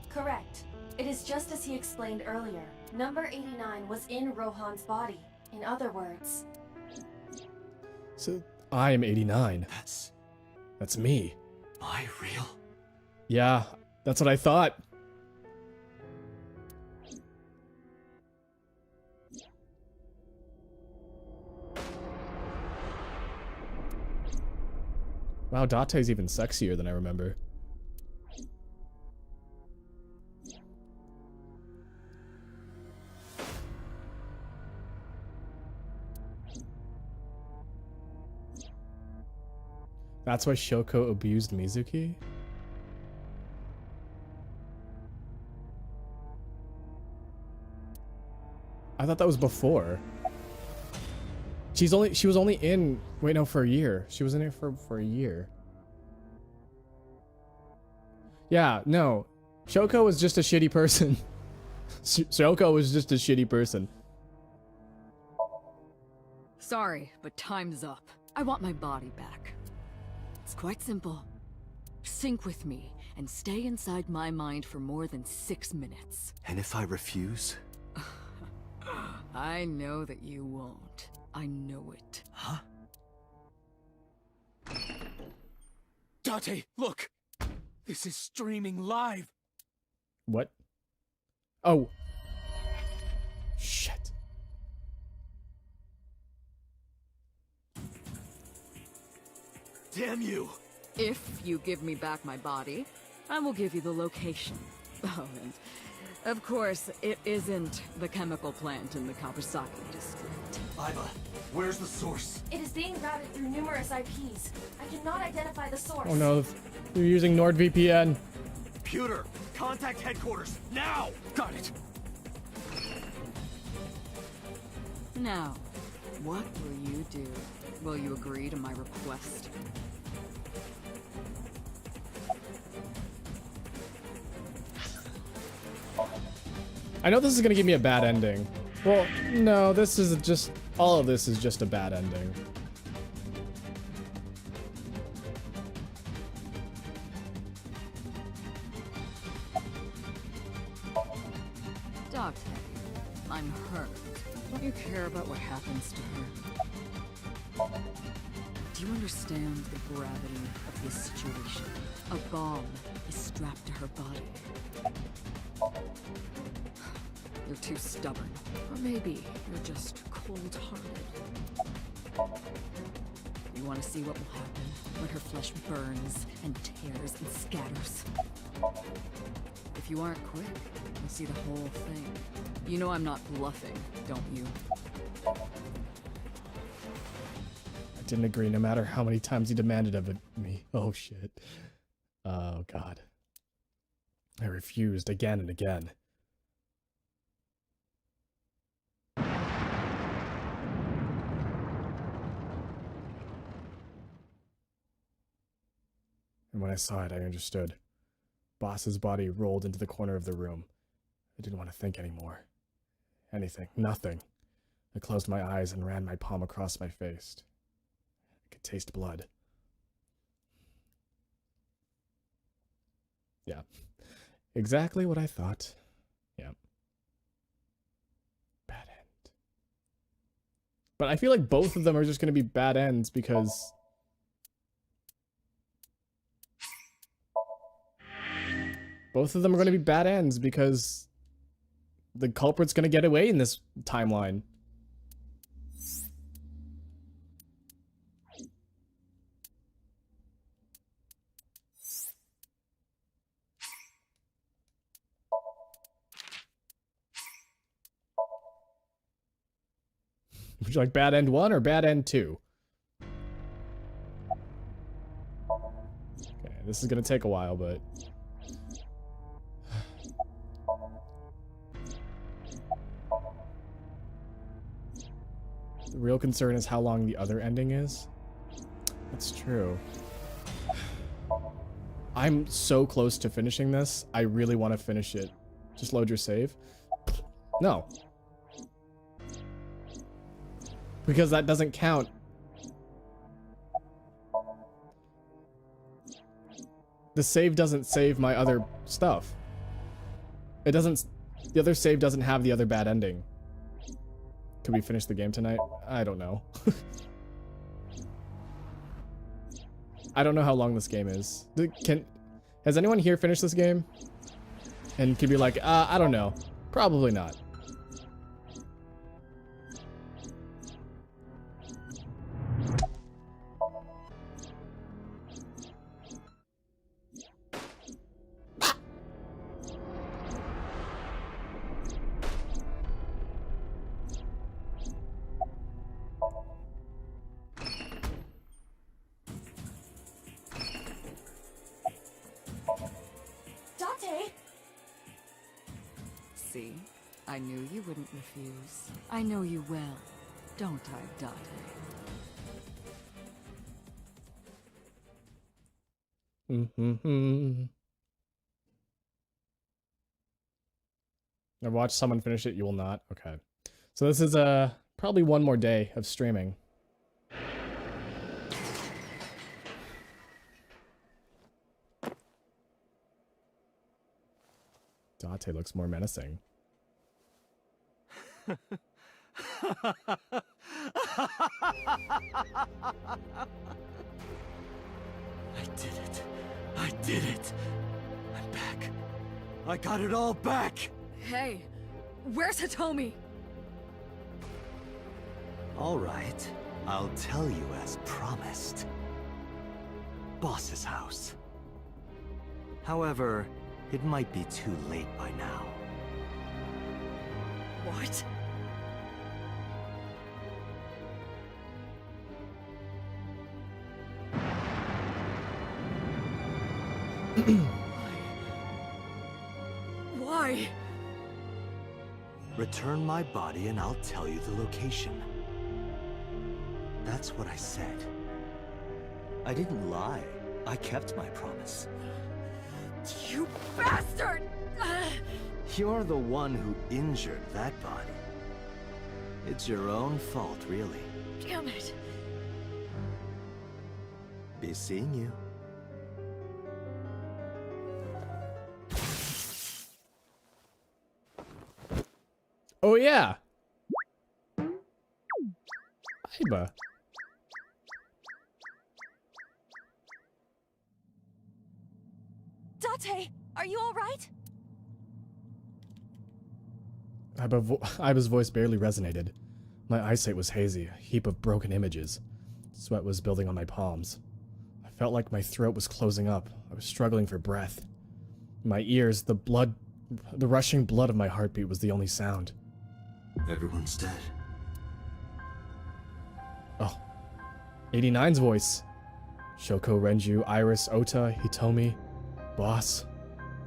Correct. It is just as he explained earlier. Number 89 was in Rohan's body. In other words... So, I am 89. That's me. Am I real? Yeah, that's what I thought. Wow, Date's even sexier than I remember. That's why Shoko abused Mizuki? I thought that was before. She was only in, wait, no, for a year. She was in it for a year. Yeah, no. Shoko was just a shitty person. Shoko was just a shitty person. Sorry, but time's up. I want my body back. It's quite simple. Sync with me and stay inside my mind for more than 6 minutes. And if I refuse? I know that you won't. I know it. Huh? Date, look! This is streaming live! What? Oh. Shit. Damn you! If you give me back my body, I will give you the location. Oh, and of course, it isn't the chemical plant in the Kawasaki district. Iva, where's the source? It is being routed through numerous IPs. I cannot identify the source. Oh no, you're using NordVPN. Computer, contact headquarters, now! Got it! Now, what will you do? Will you agree to my request? I know this is gonna give me a bad ending. Well, no, this is just... all of this is just a bad ending. Date, I'm hurt. Don't you care about what happens to her? Do you understand the gravity of this situation? A bomb is strapped to her body. You're too stubborn. Or maybe you're just cold-hearted. You want to see what will happen when her flesh burns and tears and scatters. If you aren't quick, you'll see the whole thing. You know I'm not bluffing, don't you? didn't agree no matter how many times he demanded of me. Oh shit. Oh god. I refused again and again. And when I saw it, I understood. Boss's body rolled into the corner of the room. I didn't want to think anymore. Anything. Nothing. I closed my eyes and ran my palm across my face. I could taste blood. Yeah. Exactly what I thought. Yeah. Bad end. But I feel like both of them are just going to be bad ends because... Both of them are going to be bad ends because the culprit's going to get away in this timeline. Would you like bad end 1 or bad end 2? Okay, this is going to take a while, but... The real concern is how long the other ending is. That's true. I'm so close to finishing this. I really want to finish it. Just load your save. No. Because that doesn't count. The save doesn't save my other stuff. It doesn't... The other save doesn't have the other bad ending. Could we finish the game tonight? I don't know. I don't know how long this game is. Has anyone here finished this game? And could be like, I don't know. Probably not. See? I knew you wouldn't refuse. I know you well. Don't I, Date? I've watched someone finish it, you will not? Okay. So this is probably one more day of streaming. Date looks more menacing. I did it. I did it. I'm back. I got it all back. Hey, where's Hitomi? All right. I'll tell you as promised. Boss's house. However, it might be too late by now. What? Why? Return my body and I'll tell you the location. That's what I said. I didn't lie. I kept my promise. You bastard! You're the one who injured that body. It's your own fault, really. Damn it. Be seeing you. Oh yeah! Aiba. Date, are you alright? Aiba's voice barely resonated. My eyesight was hazy, a heap of broken images. Sweat was building on my palms. I felt like my throat was closing up. I was struggling for breath. In my ears, the rushing blood of my heartbeat was the only sound. Everyone's dead. Oh. 89's voice. Shoko, Renju, Iris, Ota, Hitomi. Boss,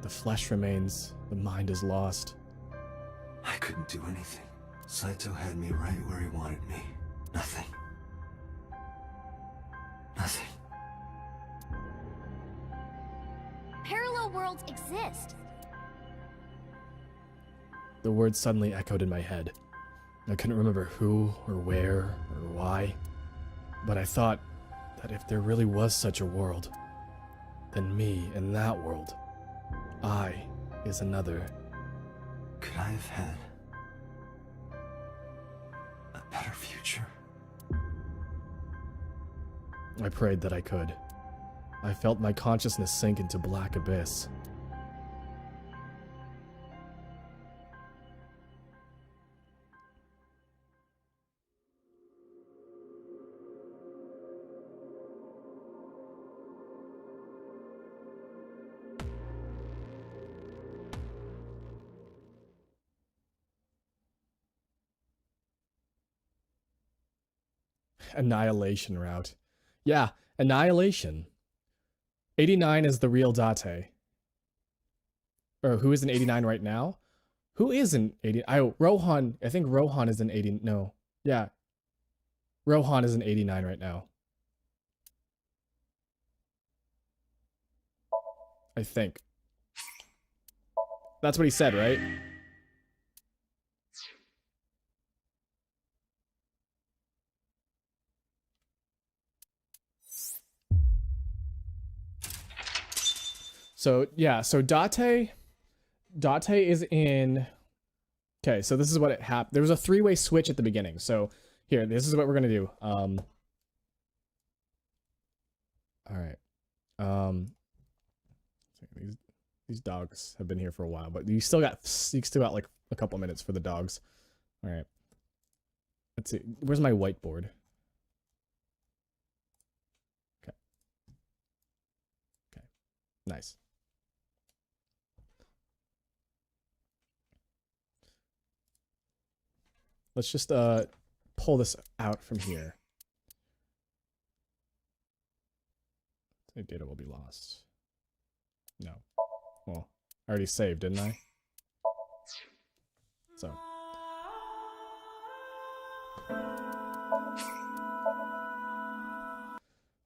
the flesh remains, the mind is lost. I couldn't do anything. Saito had me right where he wanted me. Nothing. Nothing. Parallel worlds exist. The words suddenly echoed in my head. I couldn't remember who or where or why, but I thought that if there really was such a world, then me in that world, I is another. Could I have had a better future? I prayed that I could. I felt my consciousness sink into black abyss. Annihilation route. Yeah, Annihilation. 89 is the real Date. Or who is in 89 right now? Who is in 80? Rohan. I think Rohan is in 80. No. Yeah. Rohan is in 89 right now. I think. That's what he said, right? So, yeah. So Date is in... Okay, so this is what it happened. There was a three-way switch at the beginning. So here, this is what we're gonna do. All right. These dogs have been here for a while, but you still got like a couple minutes for the dogs. All right. Let's see. Where's my whiteboard? Okay. Okay. Nice. Let's just pull this out from here. Data will be lost. No. Well, I already saved, didn't I? So.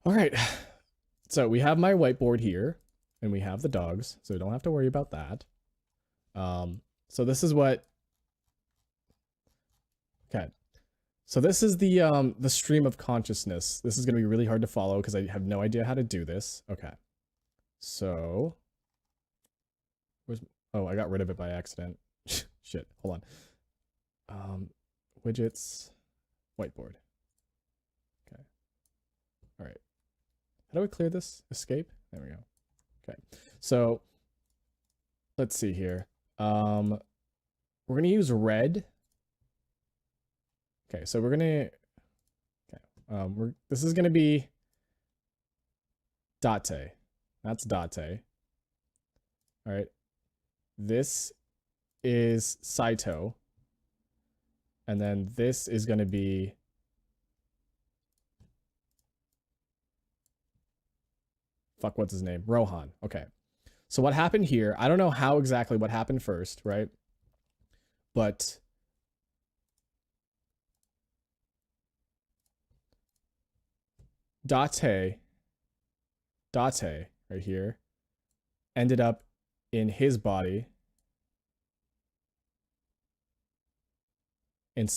All right. So we have my whiteboard here, and we have the dogs, so we don't have to worry about that. So this is what... Okay. So this is the stream of consciousness. This is going to be really hard to follow because I have no idea how to do this. Okay. So... Oh, I got rid of it by accident. Shit, hold on. Widgets, whiteboard. Okay. All right. How do I clear this? Escape? There we go. Okay. So, let's see here. We're going to use red. Okay, so we're going to... Okay. This is going to be Date. That's Date. All right. This is Saito. And then this is going to be... Fuck, what's his name? Rohan. Okay. So what happened here, I don't know how exactly what happened first, right? But... Date, right here, ended up in his body. And,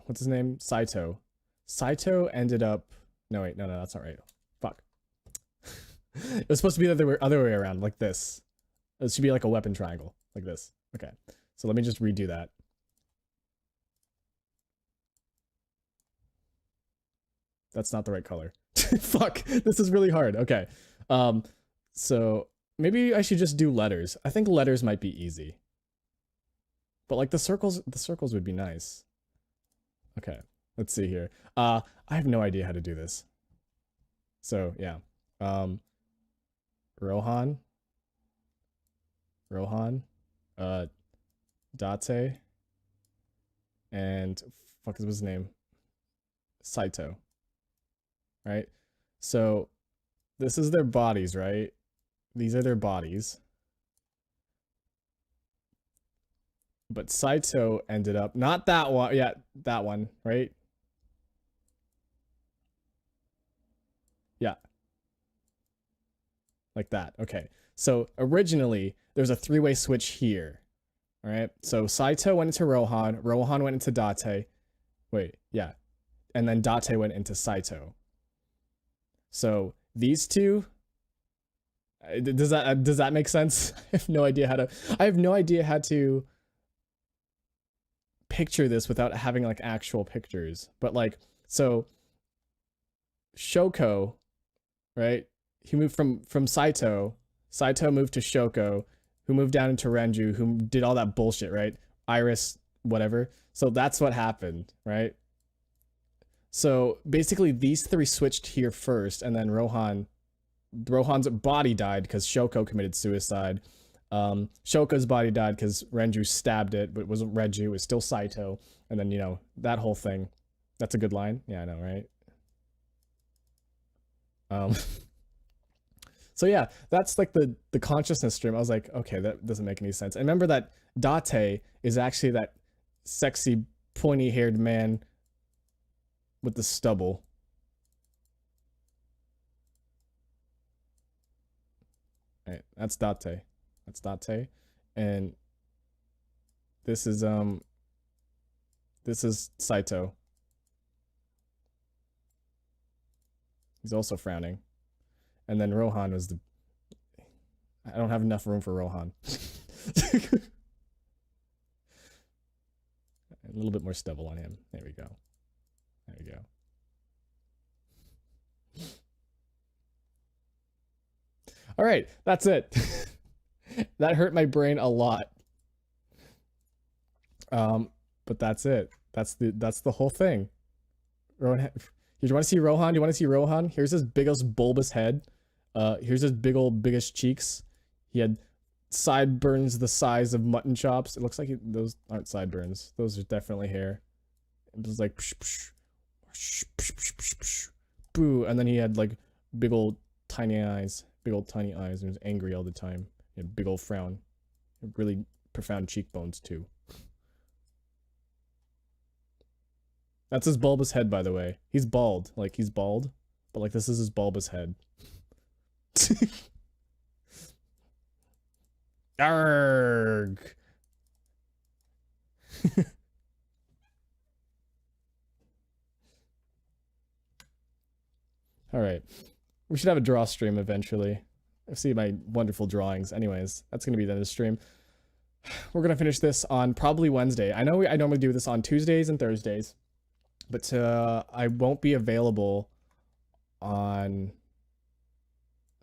what's his name? Saito. Saito ended up... No, wait, no, that's not right. Fuck. It was supposed to be the other way around, like this. It should be like a weapon triangle, like this. Okay, so let me just redo that. That's not the right color. Fuck, this is really hard. Okay, so maybe I should just do letters. I think letters might be easy. But like the circles would be nice. Okay, let's see here. I have no idea how to do this. So yeah, Rohan, Date, and fuck is his name? Saito. right? So this is their bodies, right? These are their bodies. But Saito ended up, not that one, yeah, that one, right? Yeah. Like that, okay. So originally, there's a three-way switch here, all right? So Saito went into Rohan, Rohan went into Date, wait, yeah. And then Date went into Saito. So these two, does that make sense? I have no idea how to picture this without having like actual pictures. But like, so Shoko, right? He moved from Saito. Saito moved to Shoko, who moved down into Renju, who did all that bullshit, right? Iris, whatever. So that's what happened, right? So basically these three switched here first, and then Rohan's body died because Shoko committed suicide. Shoko's body died because Renju stabbed it, but it wasn't Renju, it was still Saito. And then, you know, that whole thing. That's a good line. Yeah, I know, right? So yeah, that's like the consciousness stream. I was like, okay, that doesn't make any sense. And remember that Date is actually that sexy, pointy-haired man with the stubble. All right, that's Date. That's Date. And this is Saito. He's also frowning. And then Rohan was the... I don't have enough room for Rohan. A little bit more stubble on him. There we go. There we go. All right, that's it. That hurt my brain a lot. But that's it. That's the whole thing. Rohan, you want to see Rohan? You want to see Rohan? Here's his biggest bulbous head. Here's his biggest cheeks. He had sideburns the size of mutton chops. It looks like those aren't sideburns. Those are definitely hair. It was like psh, psh, psh, psh, psh, psh, psh, boo, and then he had like big old tiny eyes, and he was angry all the time. He had big old frown, really profound cheekbones too. That's his bulbous head, by the way. He's bald, but like this is his bulbous head. Arrgh. All right. We should have a draw stream eventually. I see my wonderful drawings. Anyways, that's going to be the end of the stream. We're going to finish this on probably Wednesday. I know I normally do this on Tuesdays and Thursdays, but I won't be available on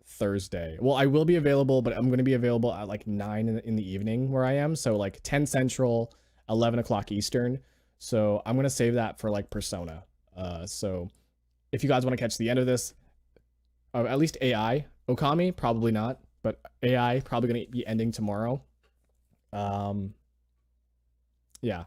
Thursday. Well, I will be available, but I'm going to be available at like 9 in the evening where I am. So like 10 Central, 11 o'clock Eastern. So I'm going to save that for like Persona. So if you guys want to catch the end of this, at least AI, Okami, probably not, but AI probably going to be ending tomorrow. Yeah,